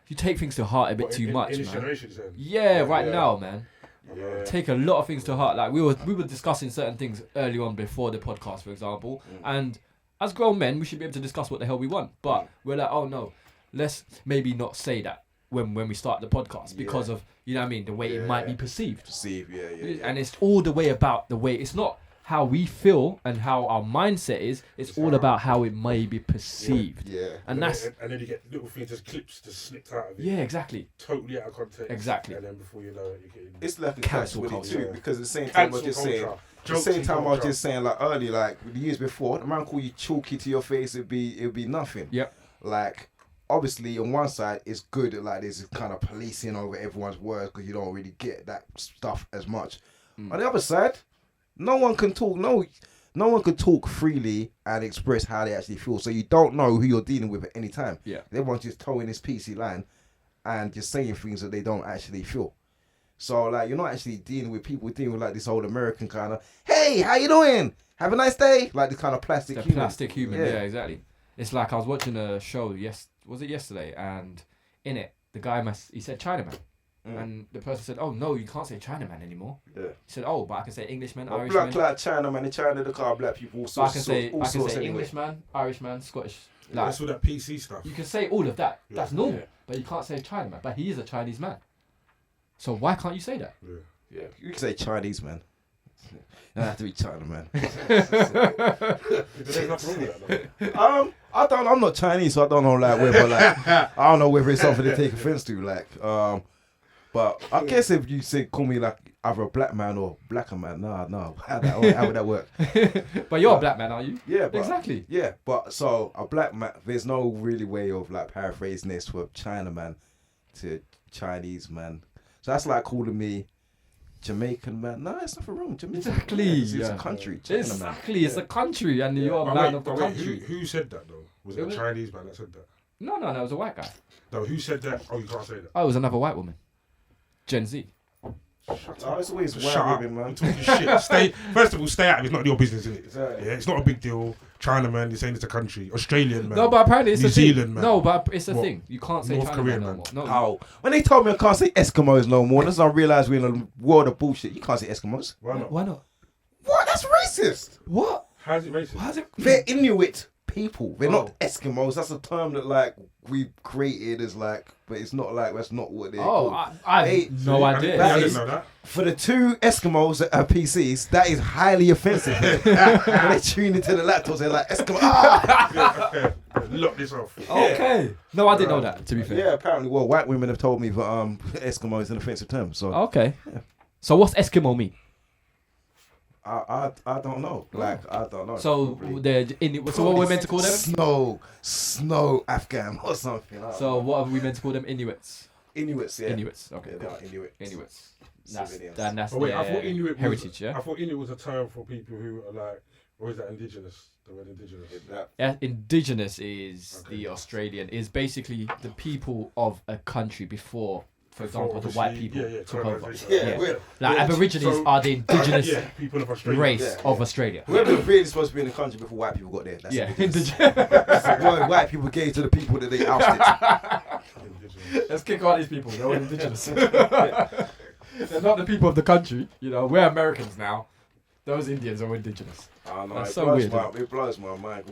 You take things to heart a bit too much, in this man. generation, then. Yeah, right now, man. Yeah. Take a lot of things to heart. Like we were discussing certain things early on before the podcast, for example, and as grown men, we should be able to discuss what the hell we want. But we're like, oh no, let's maybe not say that when we start the podcast because of, you know what I mean, the way it might be perceived. Yeah. And it's all the way about the way. It's not how we feel and how our mindset is. It's all about how it may be perceived. Yeah. And that's and then you get little things, just clips just snipped out of it. yeah, exactly. Totally out of context. Exactly. And then before you know it, you're getting It's like a Cancel catch with it culture. too, because at the same time I was cancel just saying, culture. the Jokes same and time I was culture. just saying, like early, like the years before, the man call you chalky to your face, it'd be nothing. Yep. Like obviously on one side it's good that like there's this kind of policing over everyone's words because you don't really get that stuff as much. On the other side, no one can talk. No one can talk freely and express how they actually feel. So you don't know who you're dealing with at any time. Yeah. Everyone's just towing this PC line and just saying things that they don't actually feel. So like you're not actually dealing with people, dealing with like this old American kind of, hey, how you doing? Have a nice day. Like this kind of plastic The human. plastic human, yeah, exactly. It's like I was watching a show, was it yesterday? And in it, the guy he said Chinaman. And the person said, oh no, you can't say Chinaman anymore. Yeah. He said, oh, but I can say Englishman, Well, Irishman. black China, man. In China, they call black people all So I sorts, can say all sorts anyway. Englishman, Irishman, Scottish. Yeah, that's all that PC stuff. You can say all of that. Yeah. That's normal. Yeah. But you can't say Chinaman. But he is a Chinese man. So why can't you say that? Yeah, you can say Chinese, man. You don't have to be China, man. There's nothing wrong with that, though. I'm not Chinese, so I don't know like whether like I don't know whether it's something to take offense to. Like, But I guess if you say call me like either a black man or blacker man, no, how would that work? But you're a black man, are you? Yeah, but, Exactly. Yeah, but so a black man, there's no really way of like paraphrasing this for China man to Chinese man. So that's like calling me Jamaican man. No, it's nothing wrong. Jamaican. Exactly. Yeah, it's a country. China Exactly. Man. It's a country, and you're a But man wait, of the but wait, country. who said that though? Was it a Chinese man that said that? No, it was a white guy. No, who said that? Oh, you can't say that. Oh, it was another white woman. Gen Z. Oh, it's always Shut white up, women, man. You're talking shit. First of all, stay out of it. It's not your business, is it? Exactly. Yeah, it's not a big deal. China man, you're saying it's a country. Australian man. No, but apparently it's New a thing. Zealand man. No, but it's a What? thing. You can't say North China Korean man no man. more. No. Oh, when they told me I can't say Eskimos no more, that's when I realised we're in a world of bullshit. You can't say Eskimos. Why not? Why not? What? That's racist. What? How's it racist? How's it? They're Inuit people. They're Oh. not Eskimos. That's a term that like we created as like, but it's not like that's not what they're Oh, called. I Hey, have no I idea. didn't, That I didn't is- know that. For the two Eskimos that are PCs, that is highly offensive. When they tune into the laptops, they're like Eskimo. Ah! Lock this off. Okay. No, I didn't know that. To be fair. Yeah, apparently, well, white women have told me that Eskimo is an offensive term. So Okay. So what's Eskimo mean? I don't know. Like I don't know. So Probably. they're Inuit. So what are we meant to call them? Snow Afghan or something. I don't So know. what are we meant to call them? Inuits. Inuits, yeah. Inuits. Okay. Yeah, Cool. they are Inuit. Inuits. That's Civilians. that's Oh wait, I their thought Inuit heritage. was, I thought Inuit was a term for people who are like, or is that indigenous? The word indigenous. Indigenous is Okay. the Australian. Is basically the people of a country before, for example, the white obviously- people yeah, took over. colonisation. Yeah, Yeah. we're- Like Yeah, Aborigines so- are the indigenous Yeah, people of Australia. race Yeah, of yeah. Australia. Whoever was really supposed to be in the country before white people got there. That's Yeah, indigenous. indigenous. That's the word white people gave to the people that they ousted. Indigenous. Let's kick all these people. They're all indigenous. They're not the people of the country. You know, we're Americans now. Those Indians are indigenous. I know, That's it so blows weird, my, it blows my mind.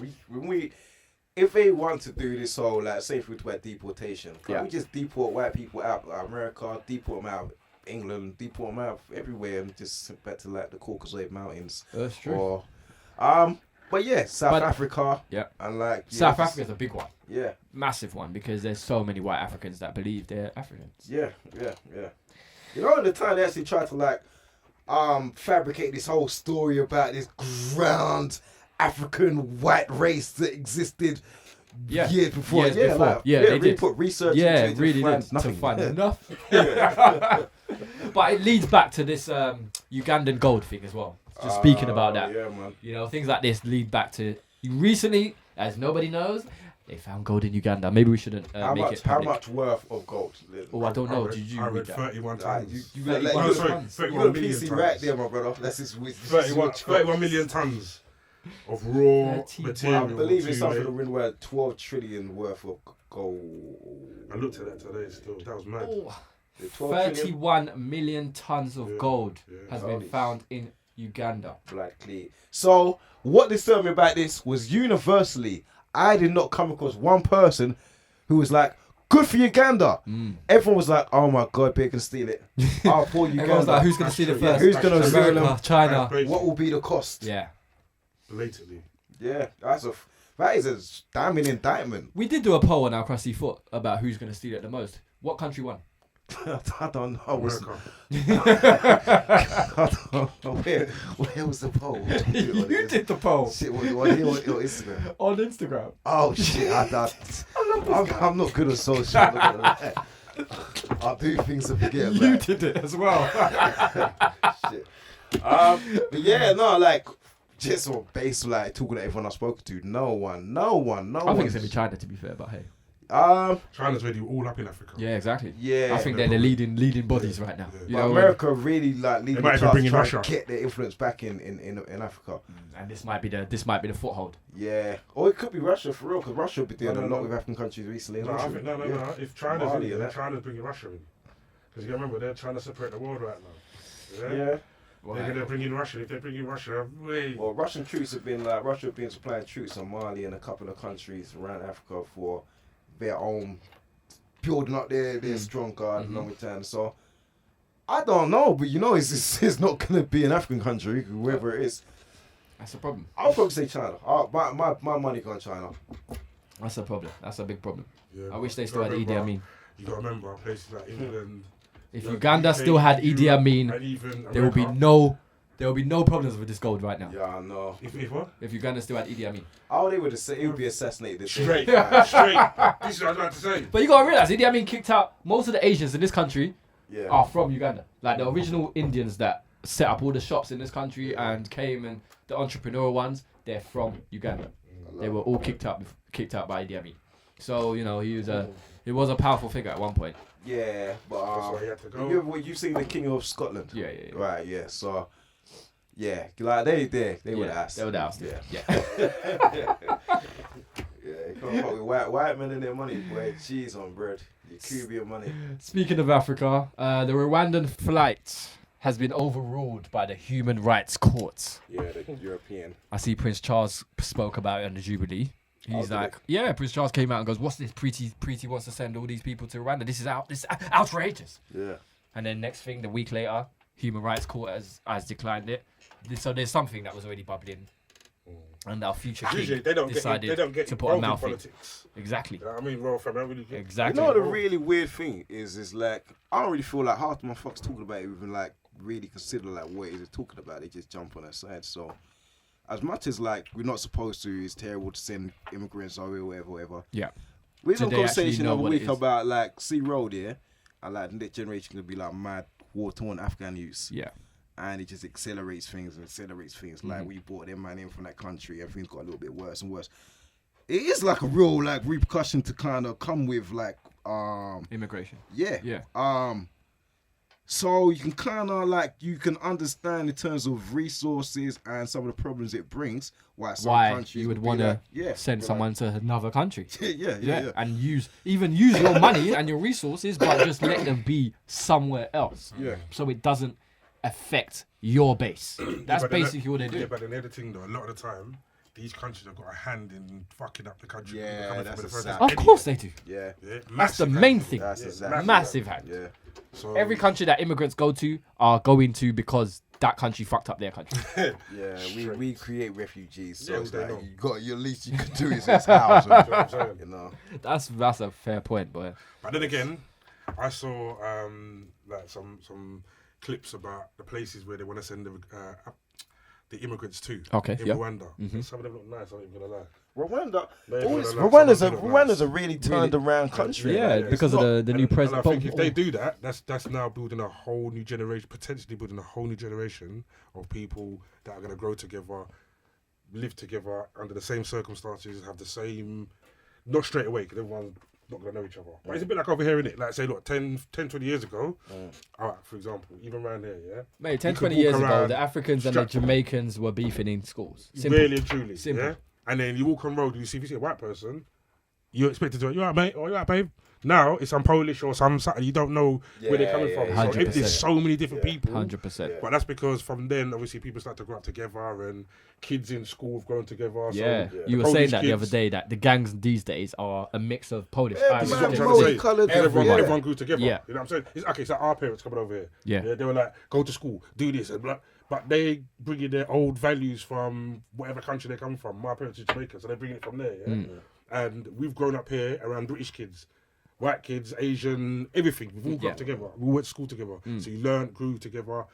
If they want to do this whole, like, say if we talk about deportation, can't we just deport white people out of America, deport them out of England, deport them out everywhere, and just send back to like the Caucasus Mountains? That's true. Or, but yeah, South Africa. Yeah. And like South Africa's a big one. Yeah. Massive one because there's so many white Africans that believe they're Africans. Yeah. You know, at the time they actually tried to like fabricate this whole story about this grand African white race that existed years before. Years before. Like, Yeah, they really did. put research Yeah, into it really to find did. nothing. To find nothing. But it leads back to this Ugandan gold thing as well. Just speaking about that. Yeah, man. You know, things like this lead back to recently, as nobody knows, they found gold in Uganda. Maybe we shouldn't How make much? it How public. much worth of gold? Oh, I don't know. Did you I read read that? 31 tons. You Like, got you Oh, got sorry, tons. 31 million PC tons. right there, my brother. That's his 31 million tons of raw 31. material. I believe to it's something make- around 12 trillion worth of gold. I looked at that today still. That was mad. Oh, The 12 trillion 31 million tons of Yeah, gold yeah. has been Holy found in Uganda. black clay. So what disturbed me about this was universally, I did not come across one person who was like, "Good for Uganda." Everyone was like, "Oh my God, they can steal it." Oh, poor Everyone's Uganda. like, who's going to steal it Yeah, first? who's gonna That's steal true. them? America, China. What will be the cost? Yeah. Blatantly. Yeah, that is a damning indictment. We did do a poll on our Crusty Foot about who's going to steal it the most. What country won? I don't know. America. I don't know. Where was the poll? You did the poll Shit, what here on Instagram? on Instagram. Oh shit! I'm not good at social. I'm not gonna lie. I do things to forget. You About. did it as well. Shit. But yeah, no, like just on base, like talking to everyone I've spoken to, no one. I think it's going to be China, to be fair, but hey. China's really all up in Africa. Yeah, exactly. Yeah, I think they're the leading bodies right now. Yeah. You but know, America really like leading They might the even charge bring to in try Russia. and get their influence back in Africa. and this might be the foothold. Yeah, or it could be Russia for real, because Russia have been doing No, a lot no. with African countries recently. No, I think, no. If China's Mali in and there, that. China's bringing Russia in. Because you remember, they're trying to separate the world right now. Yeah. They're going to bring in Russia. If they bring in Russia, wait. Well, Russian troops have been supplying troops in Mali and a couple of countries around Africa for their own building up their strong guard long term. So I don't know, but you know, it's not going to be an African country, whoever it is. That's a problem. I'll probably say China. My money gone China. That's a problem. That's a big problem. Yeah, I wish they but still had you Idi gotta Amin. You got to remember, places like England, If Yeah, Uganda UK, still had Idi Amin, and even there will be America. no problems with this gold right now. Yeah, I know. If what? If Uganda still had Idi Amin. Oh, they would have said it would be assassinated. the day. Straight. This is what I was about to say. But you gotta realize Idi Amin kicked out most of the Asians in this country Yeah. are from Uganda. Like the original Indians that set up all the shops in this country and came and the entrepreneurial ones, they're from Uganda. They were all kicked out by Idi Amin. So he was a powerful figure at one point. Yeah, but That's why he had to go. you've seen the King of Scotland. Yeah. Right. Yeah. So. Yeah, like they were the ass. They were the ass. Yeah. Yeah. Yeah, you can't fuck with white men and their money, boy. Cheese on bread. Your Cuban money. Speaking of Africa, the Rwandan flight has been overruled by the Human Rights Court. Yeah, the European. I see Prince Charles spoke about it on the Jubilee. He's did like, yeah, Prince Charles came out and goes, what's this? Preeti wants to send all these people to Rwanda. This is outrageous. Yeah. And then next thing, the week later, Human Rights Court has declined it. So there's something that was already bubbling. And our future Usually king they don't decided get to put a involved in mouth in. politics. Exactly. You know what I mean, royal family don't really get. Exactly. You know what the really weird thing is like I don't really feel like half my fucks talking about it even like really consider like what is it talking about. They just jump on their side. So as much as like we're not supposed to, it's terrible to send immigrants over whatever. Yeah. We had a Do they actually conversation the know other what it week is? about like Sea Road, yeah, and like the next generation gonna be like mad war torn Afghan youths. Yeah. And it just accelerates things. Like we brought them man in from that country, everything's got a little bit worse and worse. It is like a real like repercussion to kind of come with like Immigration. yeah. Yeah. So you can kind of like you can understand in terms of resources and some of the problems it brings why some Why countries you would be want to like, send someone to another country. yeah. And use your money and your resources, but just let them be somewhere else. Yeah. So it doesn't affect your base. That's But then basically what they Yeah, do. but then the other thing though, a lot of the time, these countries have got a hand in fucking up the country. Yeah, People coming that's from a the first sad- place Of course they do. Yeah. Yeah, That's the massive main hand. thing. That's Yeah, exactly. Massive hand. Yeah. So Every country that immigrants go to are going to because that country fucked up their country. Yeah, we create refugees, so Yeah, it's they like know. you got your least you can do is this house, You know what I'm saying? you know. That's a fair point, boy. But then again, I saw like some clips about the places where they want to send the immigrants to. Okay, In yeah. Rwanda. Mhm. Some of them look nice. I'm not even gonna lie. Rwanda, They all feel this- like Rwanda's some a of them look nice. really turned around country. Yeah, like, it's because of not- the new And president. I think if they do that, that's now building a whole new generation, potentially building a whole new generation of people that are going to grow together, live together under the same circumstances, have the same, not straight away, because everyone's not going to know each other. But it's a bit like over here, innit? Like, say, look, 10, 20 years ago, all right, for example, even around here, yeah? Mate, 10, You could 20 walk years ago, around the Africans and the Jamaicans were beefing in schools. Simple. Really and truly, Simple. yeah? And then you walk on road, if you see a white person, you're expected to, you all right, mate? Or you all right, babe? Now, it's some Polish or some, you don't know where they're coming from. So 100%. there's so many different people. 100%. But that's because from then, obviously, people start to grow up together and kids in school have grown together. Yeah, So you were Polish saying that the kids- other day that the gangs these days are a mix of Polish, Yeah, Irish, This is what I'm Man, trying to say. multicolored, Everyone, yeah. everyone grew together. Yeah. You know what I'm saying? It's okay. It's like our parents coming over here. Yeah. They were like, go to school, do this, and blah. But they bring in their old values from whatever country they come from. My parents are Jamaican, so they bring it from there. Yeah? And we've grown up here around British kids, white kids, Asian, everything. We've all grown up together. We all went to school together. So you learned, grew together.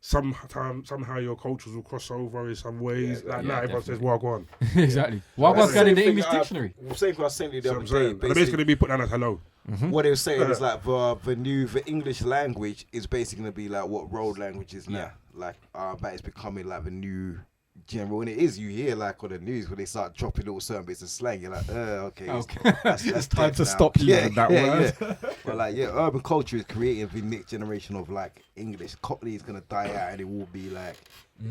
Somehow your cultures will cross over in some ways. Like now, everyone says, well, go on. exactly. What was Same in the thing English I- dictionary? Same thing I sent you the So other I'm day. saying, and they're basically going to be put down as hello. What they were saying is like the English language is basically gonna be like what road language is now. Like but it's becoming like the new general, and it is. You hear like on the news when they start dropping little certain bits of slang. You're like, okay, that's time dead to now. stop using that word. Yeah. But like, urban culture is creating the next generation of like English. Cockney is gonna die out, and it will be like,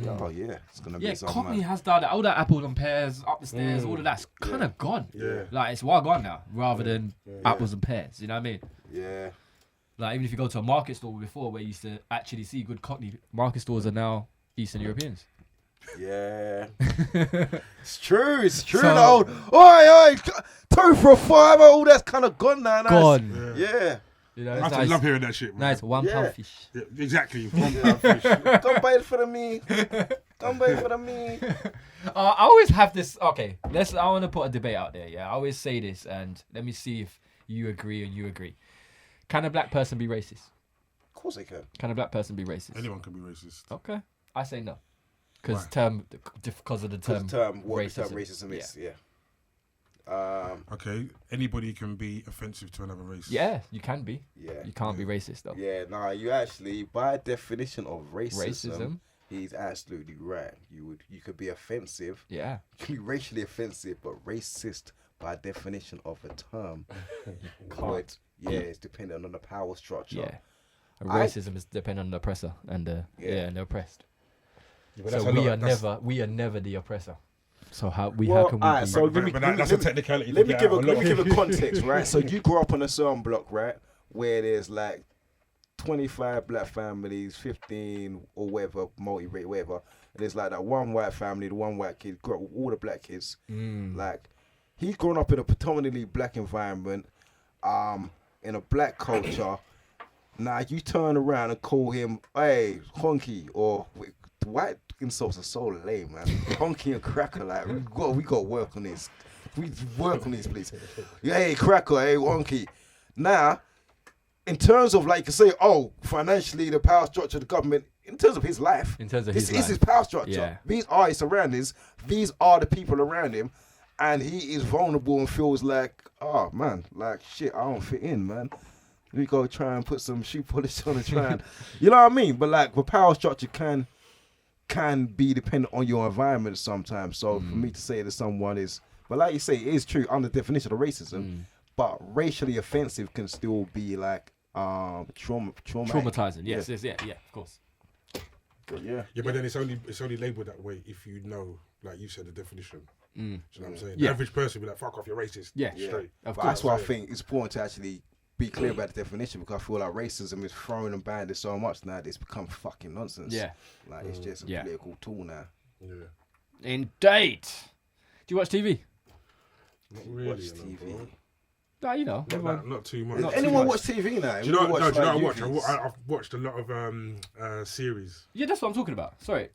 oh yeah, it's gonna Yeah, be something. Cockney has done that. All that apples and pears up the stairs, all of that's kind of gone. Yeah. Like it's well gone now, rather than apples and pears. You know what I mean? Yeah. Like even if you go to a market store before, where you used to actually see good Cockney market stores, are now Eastern Europeans. Yeah, it's true. It's true. So- the old, oi, 2 for a $5. All that's kind of gone now. Now Gone. it's- Yeah. You know, I it's have to nice. love hearing that shit, man. Nice £1 Yeah. fish. Yeah, exactly. Come buy it for the me. Come buy it for the me. I always have this. Okay, I want to put a debate out there. Yeah, I always say this, and let me see if you agree or you agree. Can a black person be racist? Of course they can. Can a black person be racist? Anyone can be racist. Okay, I say no, because Why? because of the term racism is. Yeah. Okay, anybody can be offensive to another race. Yeah, you can be. Yeah. You can't be racist though. Yeah, nah, you actually, by definition of racism, Racism. he's absolutely right. You could be offensive. Yeah. You can be racially offensive, but racist by definition of a term. It's dependent on the power structure. Yeah. And racism is dependent on the oppressor and the and the oppressed. Yeah, so we are never the oppressor. So how can we alright, be? so that's a technicality. Let me give a context, right? So you grew up on a certain block, right, where there's like 25 black families, 15 or whatever, multi-rate, whatever. And there's like that one white family, the one white kid, grew up with all the black kids. Like, he's grown up in a predominantly black environment, in a black culture. Now you turn around and call him, hey, honky, or white insults are so lame, man. Honky and cracker, like we got to work on this. We work on this, please. Hey, cracker, hey, honky. Now, in terms of like you say, financially, the power structure of the government, in terms of his life, this is his power structure. Yeah. These are his surroundings. These are the people around him, and he is vulnerable and feels like, oh man, like shit, I don't fit in, man. We go try and put some shoe polish on and try and, you know what I mean? But like the power structure can be dependent on your environment sometimes. So for me to say that someone is, but like you say, it is true under definition of racism. But racially offensive can still be like traumatizing. Yes, of course. Yeah, but then it's only labelled that way if you know, like you said, the definition. Do you know what I'm saying? Yeah. The average person will be like, fuck off, you're racist. Yeah, straight. Of but course. that's why I think it's important to actually be clear about the definition, because I feel like racism is thrown and banded so much now that it's become fucking nonsense. Yeah. Like it's just a political tool now. Yeah. Indeed. Do you watch TV? Not really. Watch TV. No, you know. Not too much. Does anyone watch TV now? Do you know what I watch? movies? I've watched a lot of series. Yeah, that's what I'm talking about. Sorry.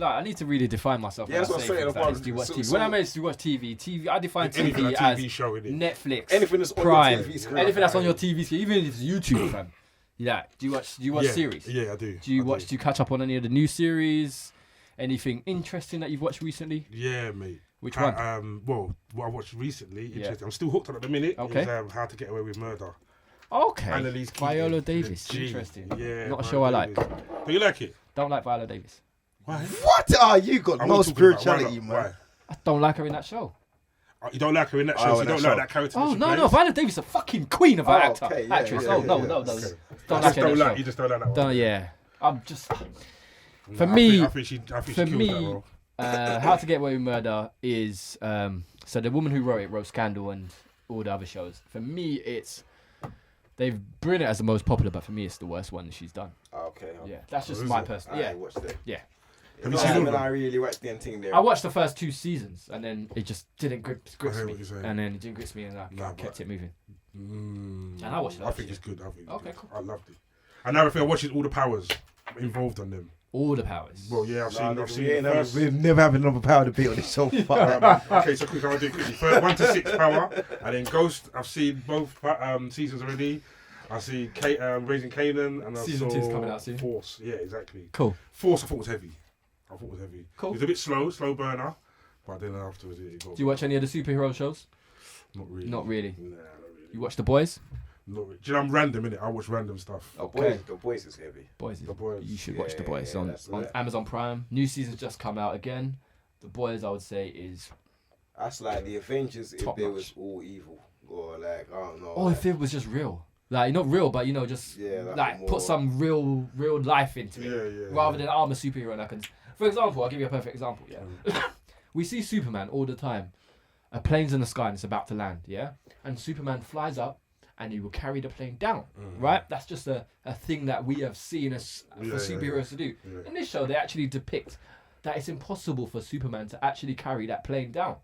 No, I need to really define myself. Yeah, that's what I'm saying. Do you watch TV? When I meant to watch TV, I define Anything TV like as TV show, innit? Netflix, Anything that's on Prime, your TV screen. anything that's on your TV screen, even if it's YouTube, fam. Yeah. Do you watch series? Yeah, I do. Do you catch up on any of the new series? Anything interesting that you've watched recently? Yeah, mate. Which one? Well, what I watched recently, interesting. I'm still hooked on it at the minute. Okay. Is, How to Get Away with Murder. Okay. Annalise Keating, Viola Davis. the G. Interesting. Yeah. Not a Viola show I like. Davis. Do you like it? Don't like Viola Davis. Why? What are you got? I No wasn't talking about- spirituality, why man. not? I don't like her in that show. Why? You don't like her in that show, Oh, so you in don't that like show. that character. Oh that she no, plays? Viola Davis is a fucking queen of an actor, okay, yeah, actress. yeah, No. yeah. Don't like her in that show. You just don't like that one. Don't, yeah. I'm just No, for I me. think she for killed that me, role. How to Get Away with Murder is so the woman who wrote Scandal and all the other shows. For me, they've bring it as the most popular, but for me, it's the worst one she's done. Okay. Yeah, that's just is my it? personal. I Yeah, watched it. yeah. Have you seen all of them? I really watched the thing there. I watched the first 2 seasons, and then it just didn't grip I hear me. what you're saying. And then it didn't grip me, and I Nah, kept it moving. And I watched it I last think year. it's good. Okay, cool. I loved it. Another thing I watched is All the Powers involved on them. All the powers. Well, yeah, I've seen we've the first. never had another power to beat on this show. Okay, so quick, I'll do it quickly. First, 1 to 6 Power, and then Ghost. I've seen both seasons already. I see Raising Canaan, and I Season saw 2's coming out soon. Force. Yeah, exactly. Cool. Force, I thought was heavy. Cool. It was a bit slow burner, but then afterwards it got. Do you watch any of the superhero shows? Not really. Not really. Nah, not really. You watch The Boys? Not really. Do you know I'm random, innit? I watch random stuff. Okay. The boys is heavy. The Boys. You should watch The Yeah, Boys yeah, on that's it. Amazon Prime. New season's just come out again. The Boys, I would say, is That's like the Avengers if Top they notch. was all evil, or like I don't know. oh, if it was just real, like not real, but just Yeah, like more- put some real life into it, Yeah. rather than I'm a superhero and I can. For example, I'll give you a perfect example. Yeah, we see Superman all the time. A plane's in the sky and it's about to land. Yeah, and Superman flies up and he will carry the plane down. Right? That's just a thing that we have seen as for superheroes to do. Yeah. In this show, they actually depict that it's impossible for Superman to actually carry that plane down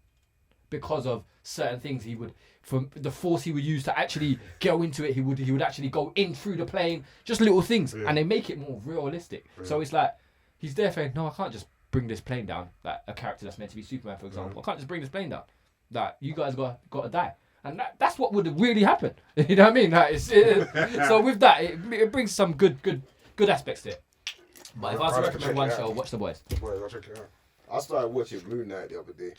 because of certain things he would, from the force he would use to actually go into it, he would actually go in through the plane, just little things, and they make it more realistic. So it's like he's there saying, no, I can't just bring this plane down. Like a character that's meant to be Superman, for example, I can't just bring this plane down. That you guys got to die. And that's what would really happen. You know what I mean? Like, so with that, it brings some good aspects to it. But if I was to recommend one show, watch The Boys. Boys, I'll check it out. I started watching Moon Knight the other day.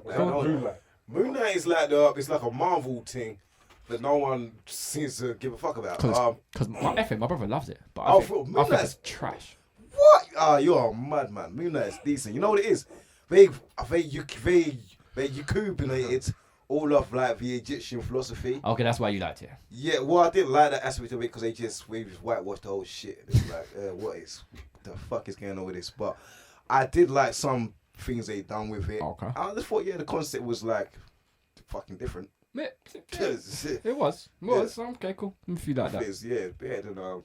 Moonlight. Moon Knight is like it's like a Marvel thing that no one seems to give a fuck about. Because my brother loves it, but Oh, I think Moonlight's- it's trash. What? Ah, you're a madman. Moon Knight's decent. You know what it is? They accumulated all of like the Egyptian philosophy. Okay, that's why you liked it. Yeah, well, I didn't like that aspect of it because we just whitewashed the whole shit. It's like, the fuck is going on with this? But I did like some things they done with it. Okay. I just thought, the concept was like fucking different. It It was. Okay, cool. If you like that. It's better than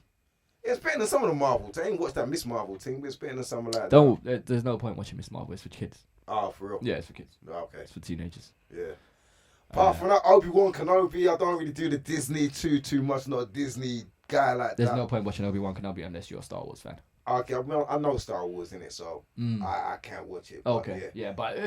it's better than some of the Marvel. I ain't watched that Miss Marvel thing, but it's better than some of that. There's no point watching Miss Marvel. It's for kids. Oh, for real? Yeah, it's for kids. Okay. It's for teenagers. Yeah. Apart from that, Obi-Wan Kenobi, I don't really do the Disney too much. Not a Disney guy like There's that. no point watching Obi-Wan Kenobi unless you're a Star Wars fan. Okay, I know Star Wars in it, so I can't watch it. But Okay, yeah, but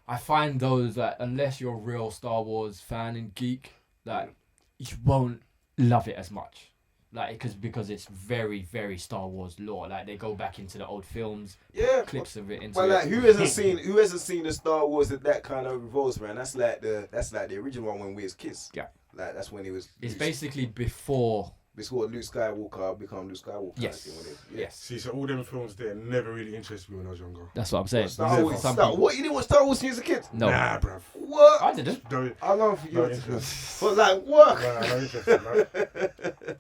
I find those that unless you're a real Star Wars fan and geek, that you won't love it as much. Like, because it's very, very Star Wars lore. Like, they go back into the old films, clips of it into but like, it. who hasn't seen the Star Wars that kind of revolves around? That's like the original one when we was kids. Yeah, like that's when he was. It's basically before. Before Luke Skywalker become Luke Skywalker. Yes. Kind of thing, Yes. See, so all them films there never really interested me when I was younger. That's what I'm saying. Star Wars. What, you didn't watch Star Wars when you was a kid? No. Nah, bruv. What? I didn't. No, I love you. no interest. But like what? Nah, no interest. No.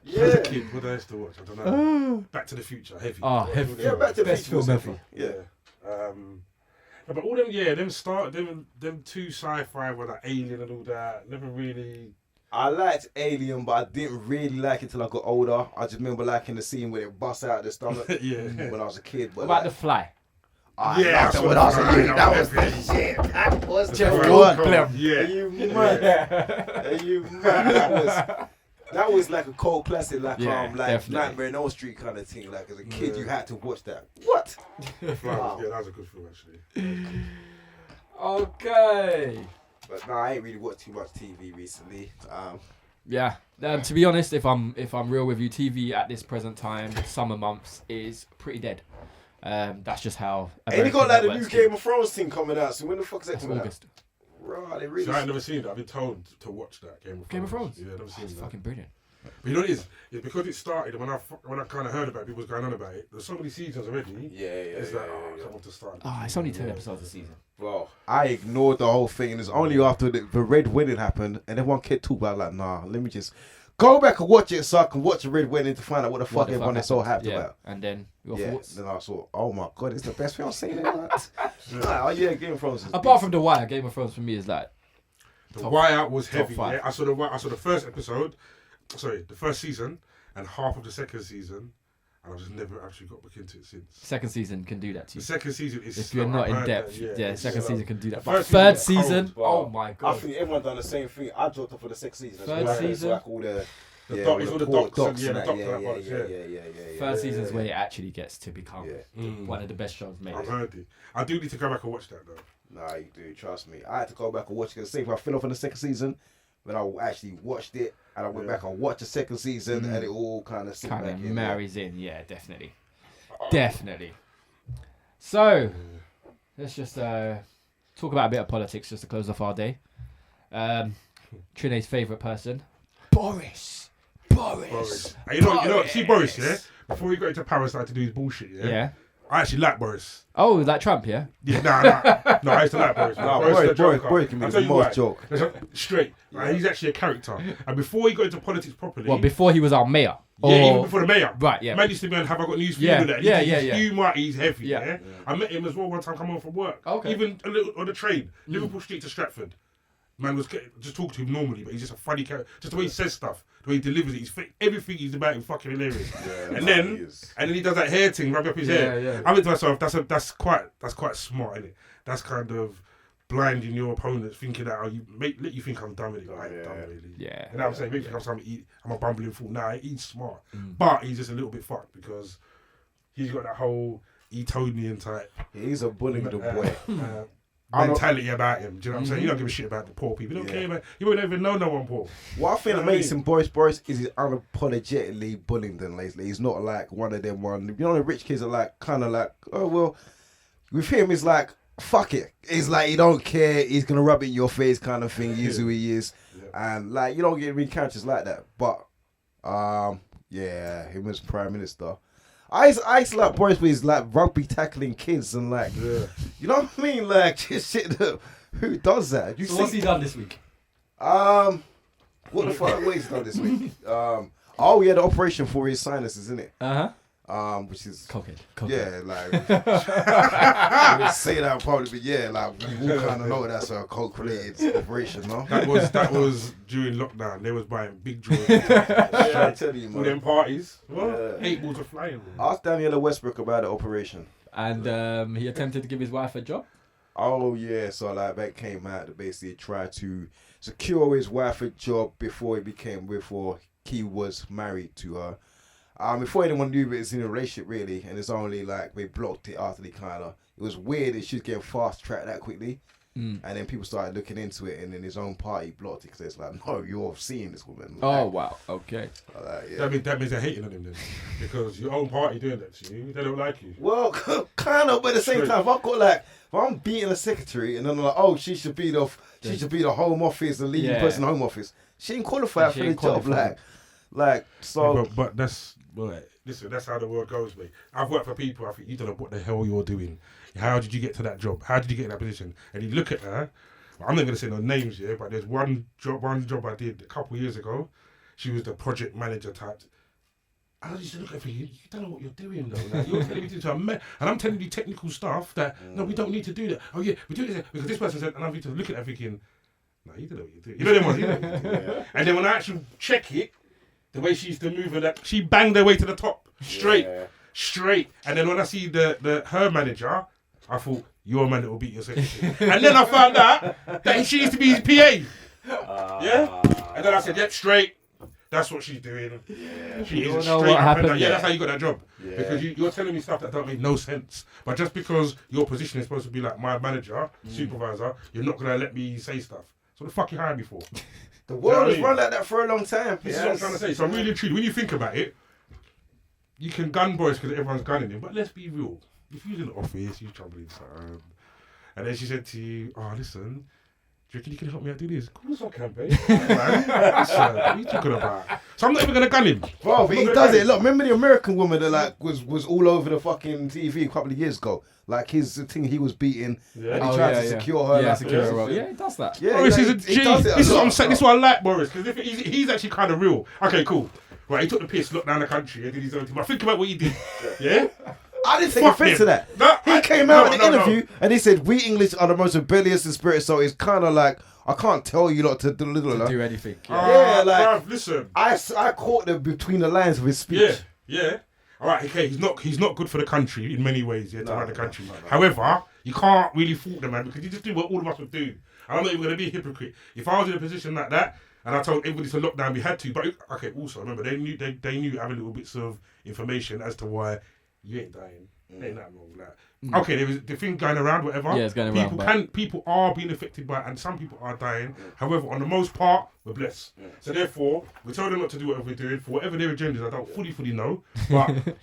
Yeah. As a kid, what I used to watch, I don't know. Back to the Future, heavy. Oh, heavy. Yeah, Back to the Best Future film was ever. heavy. Yeah. But all them, them two sci-fi with like Alien and all that, never really. I liked Alien, but I didn't really like it till I got older. I just remember liking the scene where it busts out the stomach when I was a kid. But What about The Fly? yeah, that's when I was a what kid. I That was like. the shit. That was That's just right. good. Yeah. Are you mad? Are you mad? That was like a cold classic, like definitely. Nightmare on Elm Street kind of thing. Like as a kid, you had to watch that. What? Wow. Yeah, that was a good film actually. Okay. But no, I ain't really watched too much TV recently. Yeah. To be honest, if I'm real with you, TV at this present time, summer months is pretty dead. That's just how. And you got like the new networks Game of Thrones thing coming out. So when the fuck is that That's coming out? August. Right, they really. So I ain't never seen it. I've been told to watch that Game of Thrones. Game of Thrones. Yeah, I've never seen It's that. fucking brilliant. But you know what it is? It's because it started when I kind of heard about it, people was going on about it. There's so many seasons already. It's like, I can't wait to start. It's only 10 episodes a season. Bro, I ignored the whole thing, and it's only after the Red Wedding happened, and everyone kept talking about it, like, nah, let me just go back and watch it so I can watch the Red Wedding to find out what the fuck everyone is so hyped about. And then your thoughts. Then I thought, oh my god, it's the best film I've seen in that. Oh yeah, Game of Thrones. Apart from The Wire, Game of Thrones for me is like. The Wire was heavy. five. Yeah? I saw the first episode, the first season, and half of the second season, and I've just never actually got back into it since. Second season can do that to The you. second season is. If you're slow. not I've in heard depth, that, yeah, second slow. season can do that. The But first third season was season, cold, oh my I god. think everyone done the same thing. I dropped off for the second season. as Third well. season? It's like all the It's all the port docs and and the that. docs and that, Yeah. Third season's where it actually gets to become Yeah. one of the best shows made. I've heard it. I do need to go back and watch that though. Nah, you do. Trust me. I had to go back and watch it. Cause same if I fell off in the second season, when I actually watched it, and I went back and watched the second season, and it all kind of Kind of in. marries in, yeah, definitely. Definitely. So, let's just talk about a bit of politics just to close off our day. Trine's favourite person, Boris. Boris. And you know, see Boris, yeah? Before he got into power and started to do his bullshit, Yeah. I actually like Boris. Oh, like Trump, yeah? Yeah, no, I used to like Boris. Nah, Boris the joker. Boris can be I'll the tell you most why. joke. Straight. Like, he's actually a character. And before he got into politics properly... Well, before he was our mayor. Yeah, even before the mayor. Right, yeah. Man used to be on Have I Got News for Yeah, You? That. yeah, He's yeah. humour, he's heavy, Yeah. yeah? I met him as well one time coming home from work. Okay. Even a little on the train, Liverpool Street to Stratford. Man was just talking to him normally, but he's just a funny character. Just the way he says stuff, the way he delivers it, everything he's about is fucking hilarious. and then he does that hair thing, rub up his hair. Yeah. I mean to myself, that's quite smart, isn't it? That's kind of blinding your opponents, thinking that let you think I'm dumb with it. I ain't dumb really. Yeah. You know what I'm saying? Make you think I'm a bumbling fool. Nah, he's smart, but he's just a little bit fucked because he's got that whole Etonian type. He's a bully little boy. mentality about him. Do you know what I'm saying? You don't give a shit about the poor people. You don't care about. You won't even know no one poor. What I think that makes him Boris is he's unapologetically bullying them lately. He's not like one of them the rich kids are like kind of like, oh well, with him it's like fuck it. It's like he don't care. He's gonna rub it in your face kind of thing. He's who he is, and like you don't get many characters like that. But him as prime minister. I used to like Boris with his like rugby tackling kids and like, you know what I mean? Like just shit that, who does that? So what's he done this week? What the fuck? What he's done this week? He had an operation for his sinuses, isn't it? Which is cokehead. Yeah, like I would say that probably, but yeah, like we all kind of know that's a coke-related operation, no? That was during lockdown. They was buying big drawers. I tell you, All man. them parties. Well, 8 balls are flying. Ask Daniela Westbrook about the operation. And he attempted to give his wife a job. Oh yeah, so like that came out to basically try to secure his wife a job before he was married to her. Before anyone knew it was in a relationship really, and it's only like they blocked it after they it was weird that she was getting fast tracked that quickly. And then people started looking into it, and then his own party blocked it because it's like, no, you're seeing this woman. Oh wow, okay. Yeah. That means they're hating on him then, because your own party doing that to you, they don't like you. Well, kind of, but at the same time, if I'm beating a secretary, and then I'm like, oh, she should be the home office, the leading person in the home office. She ain't qualified for the job, But listen, that's how the world goes, mate. I've worked for people. I think you don't know what the hell you're doing. How did you get to that job? How did you get in that position? And you look at her. I'm not going to say no names here, but there's one job I did a couple of years ago. She was the project manager type. I used to look at her. You don't know what you're doing though. Like, you're telling me to and I'm telling you technical stuff that no, we don't need to do that. Oh yeah, we do this because this person said, and I need to look at her thinking, no, you don't know what you're doing. You know them ones. You know what you're doing. And then when I actually check it. The way she used to move her, she banged her way to the top, straight. And then when I see her manager, I thought, you're a man that will beat your secretary. And then I found out that she used to be his PA. And then I said, yep, straight. That's what she's doing. Yeah. She is straight up and down. Yeah, that's how you got that job. Yeah. Because you're telling me stuff that don't make no sense. But just because your position is supposed to be like my manager, supervisor, you're not going to let me say stuff. So what the fuck you hired me for? The world has run like that for a long time. This is what I'm trying to say. So really, truly, when you think about it, you can gun Boris because everyone's gunning him. But let's be real. If you're in the office, you're troubling something, and then she said to you, "Oh, listen, do you reckon you can help me out do this?" Of course I can, babe. What are you talking about? So I'm not even gonna gun him. Bro, but he does it. Look, remember the American woman that like was all over the fucking TV a couple of years ago. Like his thing, he was beating, and he tried to secure her. Yeah, secure her. Yeah, he does that. Yeah, Boris is a G. This is what I'm saying. This is what I like Boris, because he's actually kind of real. Okay, cool. Right, he took the piss, looked down the country, and did his own thing. But think about what he did. Yeah. I didn't take offense to that. No, he came out in an interview and he said, "We English are the most rebellious in spirit." So it's kind of like, I can't tell you not to do anything. Yeah, like, bruv, listen. I caught them between the lines of his speech. Yeah. All right, okay, he's not good for the country in many ways, to run the country. However, you can't really fault the man because he just did what all of us would do. And I'm not even going to be a hypocrite. If I was in a position like that and I told everybody to lock down, we had to. But okay, also remember they knew having little bits of information as to why you ain't dying. Ain't nothing wrong with that. Okay, there was the thing going around, whatever. Yeah, it's going around. People are being affected by it, and some people are dying. However, on the most part, we're blessed. So therefore, we tell them not to do whatever we're doing for whatever their agendas. I don't fully know, but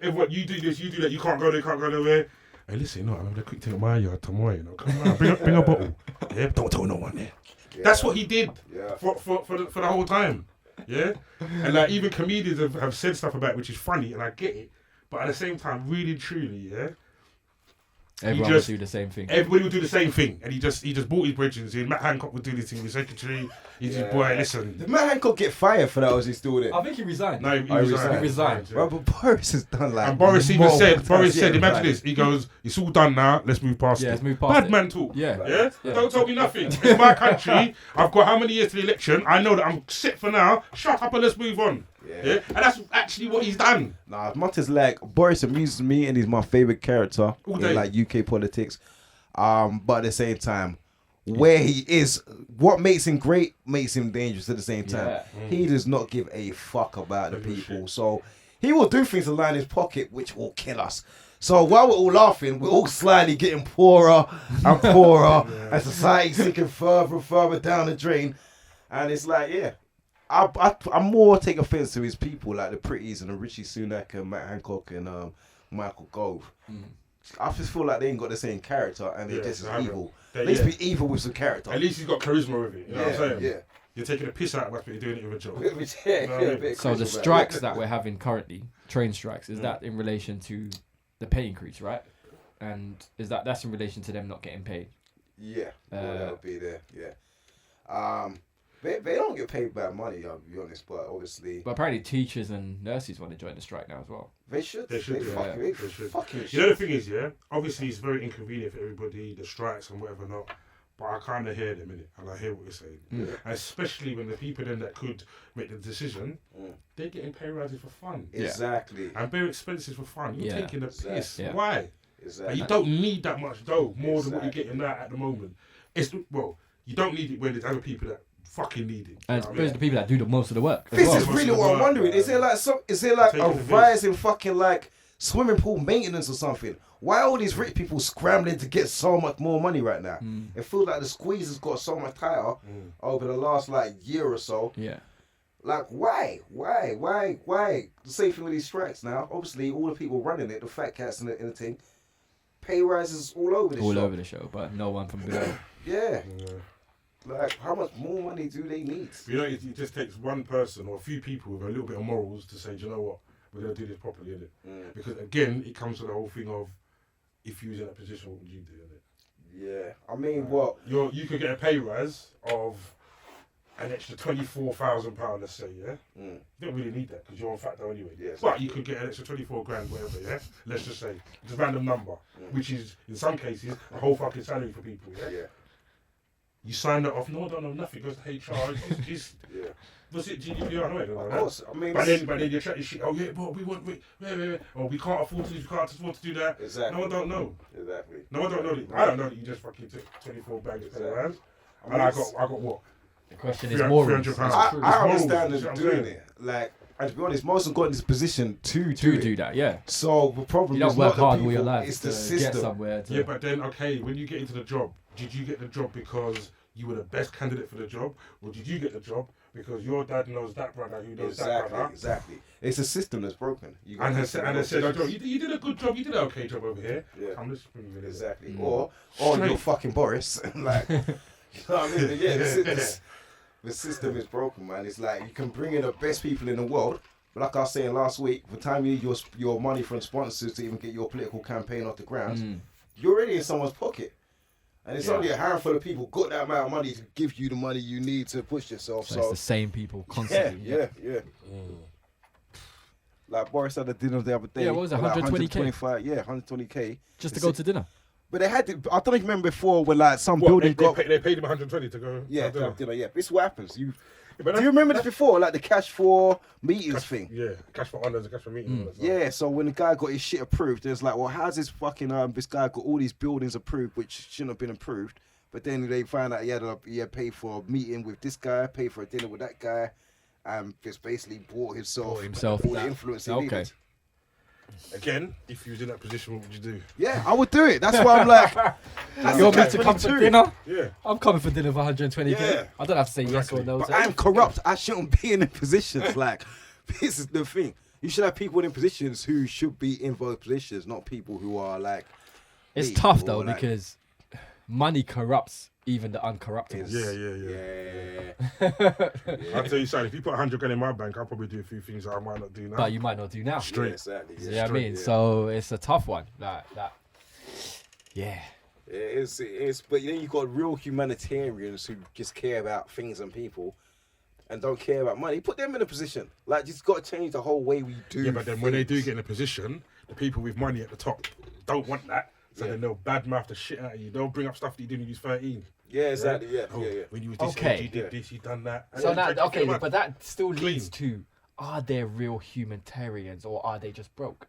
everyone, you do this, you do that. You can't go there, can't go nowhere. Hey, listen, I'm having a quick thing at my yard tomorrow. Come on, bring a bottle. Yeah, don't tell no one. Yeah. That's what he did for the whole time. Yeah, and like even comedians have said stuff about it, which is funny, and I get it. But at the same time, really, truly, everyone would do the same thing. Everybody would do the same thing, and he just brought his bridges in. Matt Hancock would do this thing with secretary. He's just boy, listen. Did Matt Hancock get fired for that? Or was he still there? I think he resigned. No, he resigned. Well, but Boris has done like. And Boris even said, imagine this. He goes, "It's all done now. Let's move past it." Let's move past Bad it. man talk. Yeah. Don't tell me nothing. It's my country. I've got how many years to the election? I know that I'm set for now. Shut up and let's move on. Yeah, and that's actually what he's done. Nah, as much as like Boris amuses me and he's my favourite character in like UK politics, but at the same time, where he is, what makes him great makes him dangerous at the same time. He does not give a fuck about the people, so he will do things to line his pocket, which will kill us. So while we're all laughing, we're all slightly getting poorer and poorer, and society's sinking further and further down the drain. And it's like, yeah, I more take offense to his people, like the Pretties and the Richie Sunak and Matt Hancock and Michael Gove. I just feel like they ain't got the same character, and they're just as evil. At least be evil with some character. At least he's got charisma with it. You know what I'm saying? Yeah. You're taking a piss out of us, but you're doing it with a joke. So the strikes that we're having currently, train strikes, is that in relation to the pay increase, right? And that's in relation to them not getting paid? Yeah, that would be there. Yeah. They don't get paid bad money, I'll be honest, but obviously. But apparently teachers and nurses want to join the strike now as well. They should. They should. They fucking should. You know the thing is, yeah. Obviously, it's very inconvenient for everybody, the strikes and whatever not. But I kind of hear them in it, and I hear what you're saying. And especially when the people then that could make the decision, they're getting pay rises for fun. Exactly. And very expensive for fun. You're taking a piss. Yeah. Why? Exactly. Like, you don't need that much dough, more than what you're getting now at the moment. You don't need it when there's other people that fucking need it. And it's the people that do the most of the work. This is really what I'm wondering. Is there like a rise in fucking like swimming pool maintenance or something? Why are all these rich people scrambling to get so much more money right now? It feels like the squeeze has got so much tighter over the last like year or so. Yeah. Like why? The same thing with these strikes now. Obviously, all the people running it, the fat cats and the thing, pay rises all over the show. All over the show, but no one from below. Yeah. Like, how much more money do they need? You know, it just takes one person or a few people with a little bit of morals to say, do you know what, we're going to do this properly, innit? Because again, it comes to the whole thing of, if you was in that position, what would you do, innit? Yeah, I mean, what? You could get a pay rise of an extra £24,000, let's say, yeah? You don't really need that because you're on factor anyway. Yeah, exactly. But you could get an extra 24 grand, whatever, yeah? Let's just say. It's a random number, which is, in some cases, a whole fucking salary for people, yeah? You sign that off. No, I don't know nothing. It goes to HR. It's was it GDPR? No, I don't know. Of course. I mean, but then you're chatting shit. Oh yeah, but we want. Oh, we can't afford to. We can't afford to do that. Exactly. No, I don't know. Exactly. No, I don't know. I don't know that you just fucking took 24 bags of around. And I got what? The question is more. I understand them doing it. Like, and to be honest, most have got in this position to do that. Yeah. So the problem you is don't work not hard the people, all your life. It's the to system. Get somewhere. Yeah, but then when you get into the job, did you get the job because you were the best candidate for the job, or did you get the job because your dad knows that brother who knows that brother? Exactly. It's a system that's broken. And they said, you did a good job, you did an okay job over here. Yeah. I'm just exactly. Or you're fucking Boris. Like, you know what I mean? Yeah, the system is broken, man. It's like you can bring in the best people in the world, but like I was saying last week, by the time you need your money from sponsors to even get your political campaign off the ground, you're already in someone's pocket. And it's only a handful of people got that amount of money to give you the money you need to push yourself. So it's the same people constantly. Yeah. Like Boris had a dinner the other day. Yeah, what was it, 120k? 120k. Just to go to dinner? But they had to, I don't even remember before when like some building they paid him 120 to go. Yeah, to have dinner. Yeah, this is what happens. Do you remember this before, like the cash for meetings thing? Yeah, cash for honors, cash for meetings. Yeah, so when the guy got his shit approved, there's like, well, how's this fucking this guy got all these buildings approved which shouldn't have been approved? But then they found out he had paid for a meeting with this guy, paid for a dinner with that guy, and just basically bought himself all the influence he needed. Again, if you was in that position, what would you do? Yeah, I would do it. That's why I'm like, you want me to come for dinner? Yeah. I'm coming for dinner for 120k. Yeah. I don't have to say yes or no. But I'm corrupt. I shouldn't be in the positions. Like, this is the thing. You should have people in positions who should be in those positions, not people who are like. It's tough though, because money corrupts even the uncorruptible. Yeah. I'll tell you something, if you put 100 grand in my bank, I'll probably do a few things that I might not do now. But you might not do now. Straight. Yeah, exactly. You know what I mean? So it's a tough one. Like that. Yeah. It's but then you've got real humanitarians who just care about things and people and don't care about money. Put them in a position. Like, just got to change the whole way we do. Yeah, but then when they do get in a position, the people with money at the top don't want that. So then they'll badmouth the shit out of you. They'll bring up stuff that you did when you was 13. Yeah, exactly. Yeah. When you was this age, you did this, you done that. So that but that still leads to: are there real humanitarians or are they just broke?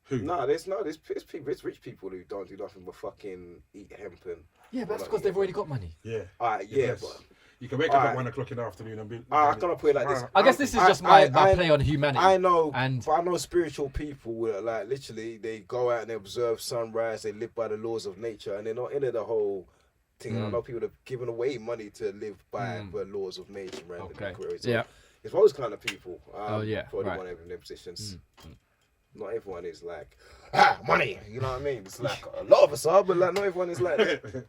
Who? No, there's rich people who don't do nothing but fucking eat hemp and. Yeah, but that's because they've already got money. Yeah. But You can wake up at 1 o'clock in the afternoon and be. I'm gonna put it like this. I guess this is just my play on humanity. I know, and but I know spiritual people who are like literally they go out and they observe sunrise. They live by the laws of nature, and they're not into the whole thing. I know people that have given away money to live by the laws of nature. Okay. So Yeah. it's those kind of people. Probably one in them positions. Not everyone is like money. You know what I mean? It's like a lot of us are, but like not everyone is like that.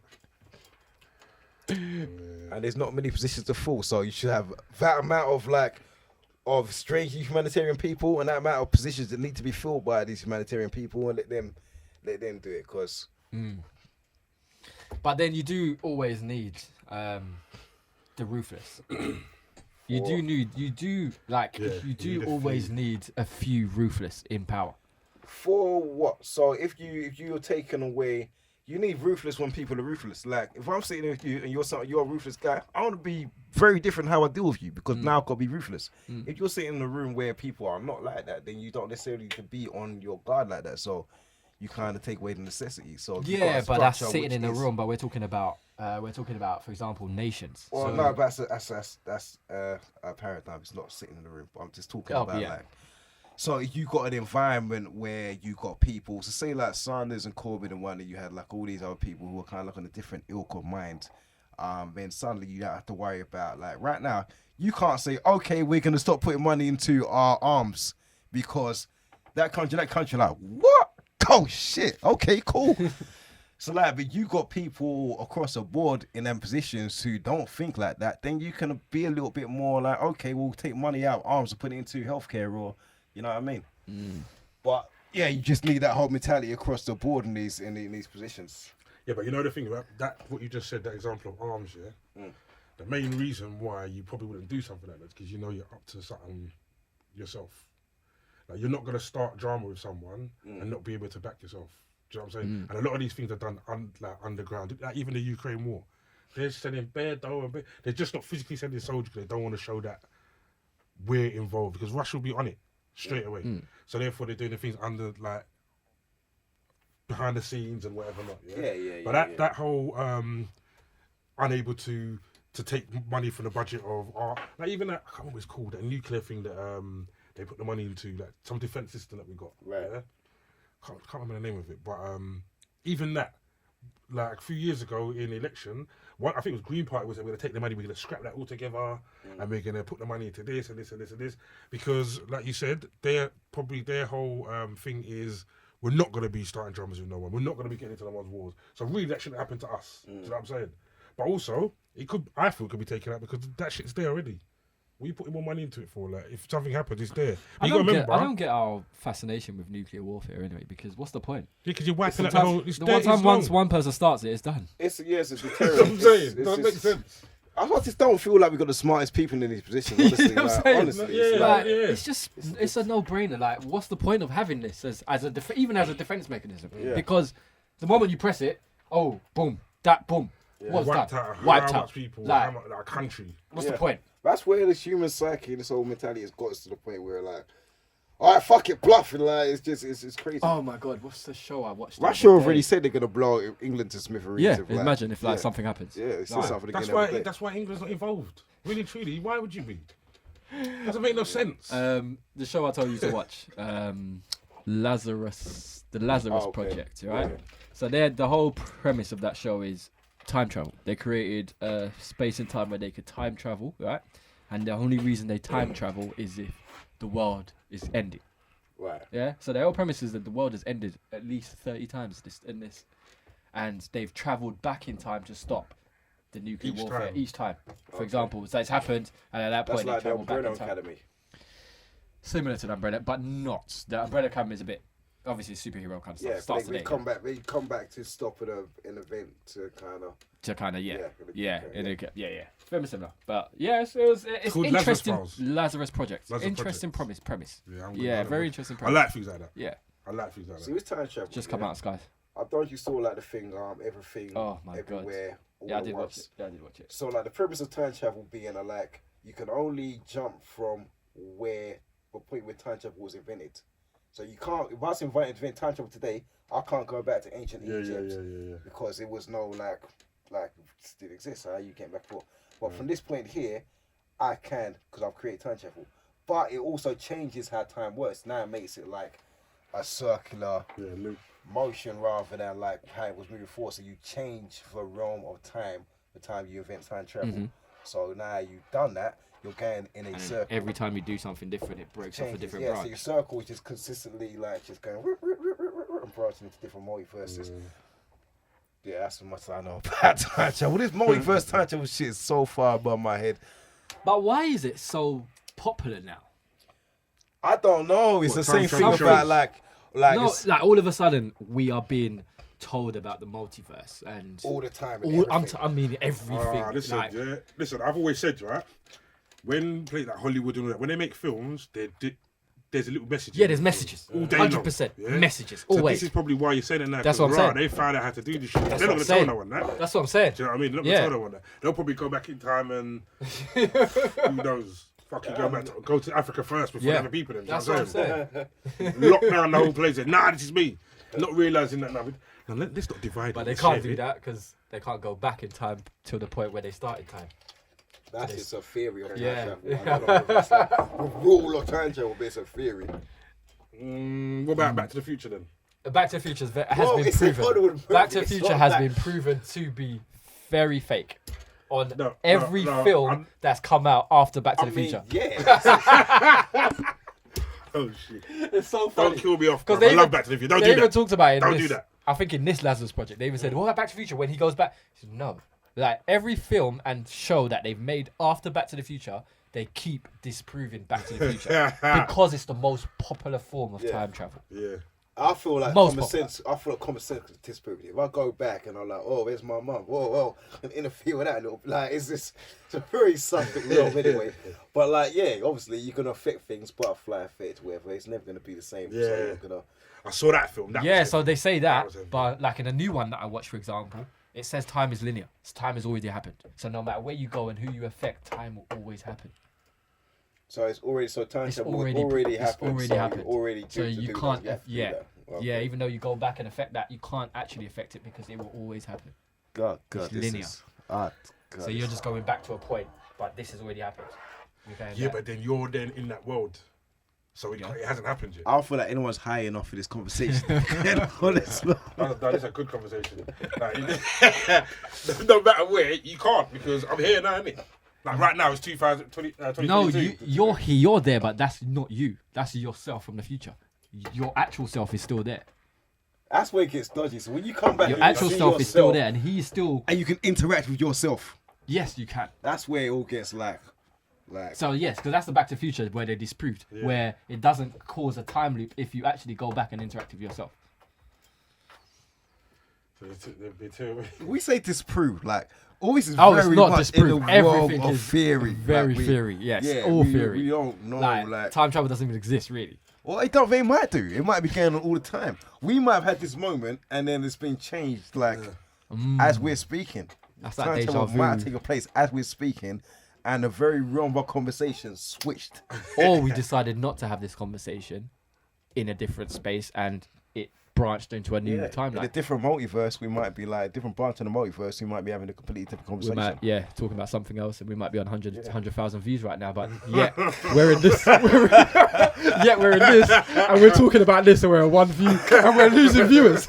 And there's not many positions to fill, so you should have that amount of strange humanitarian people and that amount of positions that need to be filled by these humanitarian people, and let them do it. Cause, but then you do always need the ruthless. You do always need a few ruthless in power. For what? So if you're taken away. You need ruthless when people are ruthless. Like, if I'm sitting with you and you're a ruthless guy, I want to be very different how I deal with you because now I've got to be ruthless. If you're sitting in a room where people are not like that, then you don't necessarily need to be on your guard like that. So you kind of take away the necessity. So yeah, but that's sitting in a room. But we're talking about, for example, nations. Well, so, no, but that's a paradigm. It's not sitting in the room. But I'm just talking about like. So you got an environment where you got people, so say like Sanders and Corbyn and one, and you had like all these other people who are kind of like on a different ilk of mind. Then suddenly you don't have to worry about like right now you can't say okay we're gonna stop putting money into our arms because that country like what? Oh shit! Okay, cool. So like, but you got people across the board in them positions who don't think like that. Then you can be a little bit more like okay, we'll take money out of arms and put it into healthcare or. You know what I mean? But yeah, you just need that whole mentality across the board in these positions. Yeah, but you know the thing about that, what you just said, that example of arms, yeah? The main reason why you probably wouldn't do something like that is because you know you're up to something yourself. Like, you're not going to start drama with someone and not be able to back yourself. Do you know what I'm saying? And a lot of these things are done underground. Like even the Ukraine war. They're sending bare dough. They're just not physically sending soldiers because they don't want to show that we're involved because Russia will be on it. Straight away. So therefore they're doing the things under like behind the scenes and whatever not. Yeah. But that whole unable to take money from the budget of our like even that I can't remember what it's called, that nuclear thing that they put the money into, like some defence system that we got. Right. Yeah? Can't remember the name of it. But even that, like a few years ago in the election, I think it was Green Party was that we're going to take the money, we're going to scrap that all together, and we're going to put the money into this and this and this and this. Because, like you said, their whole thing is we're not going to be starting dramas with no one. We're not going to be getting into no one's wars. So really, that shouldn't happen to us. Do you know what I'm saying? But also, I feel it could be taken out because that shit's there already. What are you putting more money into it for? Like, if something happens, it's there. I don't get our fascination with nuclear warfare anyway, because what's the point? Yeah, because you're wiping out the whole... Once one person starts it, it's done. It's a deterrent. That's what I'm saying. Doesn't make sense. I just don't feel like we've got the smartest people in these positions, honestly. You know what I'm saying? Honestly, it's a no-brainer. Like, what's the point of having this even as a defense mechanism? Yeah. Because the moment you press it, oh, boom, that boom, what's Wiped that? out Wiped how out. much people, Like, how much, like a country. What's the point? That's where this human psyche, this whole mentality has got us to the point where like, all right, fuck it, bluff, and like it's crazy. Oh my god, what's the show I watched? Russia already said they're gonna blow England to smithereens. Yeah, imagine if something happens. Yeah, it's just something That's again. that's why England's not involved. Really, truly, why would you be? Doesn't make no sense. The show I told you to watch, Lazarus Project, right? Yeah. So the whole premise of that show is time travel. They created a space and time where they could time travel, right? And the only reason they time travel is if the world is ending. Right. Yeah. So the whole premise is that the world has ended at least 30 times in this, and they've travelled back in time to stop the nuclear warfare each time. For example, so it's happened, and at that point That's they like the travelled back in Umbrella time. Academy. Similar to the Umbrella, but not. The Umbrella Academy is a bit, obviously, superhero kind of stuff. Yeah, Starts they today. They come back to stop an event to kind of. Yeah. Very similar, but yeah, it's called interesting. Lazarus Lazarus Project. Lazarus Interesting Project. premise. Yeah, Very interesting I premise. like things like that. Yeah, I like things like So that. it's time travel. just come out of skies. I don't you saw like the thing, everything, Oh my everywhere, all Yeah, I at did once. watch it. Yeah, I did watch it. So like the premise of time travel being like you can only jump from the point where time travel was invented. So you can't. If I was invented time travel today, I can't go back to ancient Egypt Yeah. because it was no like it didn't exist. How you came back for? But from this point here, I can, because I've created time travel. But it also changes how time works. Now it makes it like a circular loop. motion rather than like how it was moving forward. So you change the realm of time the time you invent time travel. So now you've done that, you're going in a circle. Every time you do something different, it breaks off a different branch. So your circle is just consistently like just going and branching into different multiverses. Yeah, that's as much as I know about time travel. This multiverse time travel shit is so far above my head. But why is it so popular now? I don't know. It's the same thing about like no, like all of a sudden we are being told about the multiverse and all the time. I mean everything. Listen, I've always said, right, when like Hollywood and all that, when they make films, there's a little message. Yeah, there's messages. All day 100%. Yeah? Messages. So always. This is probably why you're saying it now. That's what I'm saying. They found out how to do this shit. That's They're not going to tell no one that. That's what I'm saying. Do you know what I mean? They're not going to tell no one that. They'll probably go back in time and who knows? Fucking go to Africa first before other people. That's what I'm saying. Lock down the whole place. Nah, this is me. Not realising that now. Now let's not divide. But they can't do that because they can't go back in time till the point where they started time. That is a theory of time Yeah. travel. I don't know if it's like a rule of time travel, but it's a theory. What about Back to the Future then? Back to the Future has been proven. Back to the Future has been proven to be very fake on every film that's come out after Back to the Future. Yeah. Oh shit! It's so funny. Don't kill me off, because I love Back to the Future. Don't do that. They even talked about it. Don't do that. I think in this Lazarus Project, they even said, "What about Back to the Future when he goes back?" He said, "No." Like every film and show that they've made after Back to the Future, they keep disproving Back to the Future because it's the most popular form of time travel. Yeah. I feel like common sense disproves it. If I go back and I'm like, oh, where's my mum? Whoa, and interfere with that a little bit. Like, it's a very suspect realm anyway. But like, yeah, obviously you're gonna affect things, butterfly effect, whatever. It's never gonna be the same. Yeah. So you're gonna... I saw that film. So they say that but like in a new one that I watched, for example, it says time is linear. Time has already happened. So no matter where you go and who you affect, time will always happen. So it's already time travel already happened. So you can't. Yeah. Even though you go back and affect that, you can't actually affect it because it will always happen. God, it's linear. So you're just going back to a point, but this has already happened. But then you're in that world, so it hasn't happened yet. I don't feel like anyone's high enough for this conversation. Honestly, that's a good conversation. Like, no matter where, you can't because I'm here now, innit? Like right now, it's 2022. No, you're there, but that's not you. That's yourself from the future. Your actual self is still there. That's where it gets dodgy. So when you come back, your actual self is still there, and he's still. And you can interact with yourself. Yes, you can. That's where it all gets like. So yes, because that's the Back to the Future where they disproved, where it doesn't cause a time loop if you actually go back and interact with yourself. We say disproved, like always is very it's not much disproved. In the Everything world is theory. Very theory, yes. All theory. We don't know. Like time travel doesn't even exist, really. Well, they might do. It might be going on all the time. We might have had this moment, and then it's been changed, like as we're speaking. That's time like travel deja vu. might take place as we're speaking, and the very realm of our conversation switched. Or we decided not to have this conversation in a different space, and it branched into a new timeline. In a different multiverse, we might be like different branch in the multiverse. We might be having a completely different conversation. We might, talking about something else, and we might be on 100,000 views right now. But we're in this. We're in this, and we're talking about this, and we're at 1 view, and we're losing viewers.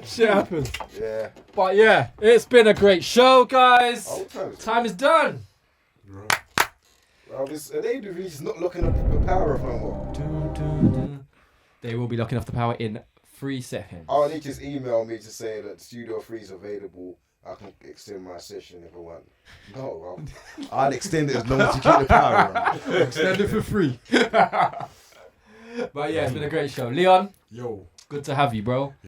Shit happens. Yeah. But yeah, it's been a great show, guys. Time is done. Well, they just not looking at the power of homework. They will be locking off the power in 3 seconds. Oh, they just email me to say that Studio 3 is available. I can extend my session if I want. No, I'll extend it as long as you get the power on. Extend it for free. But yeah, it's been a great show. Leon. Yo. Good to have you, bro.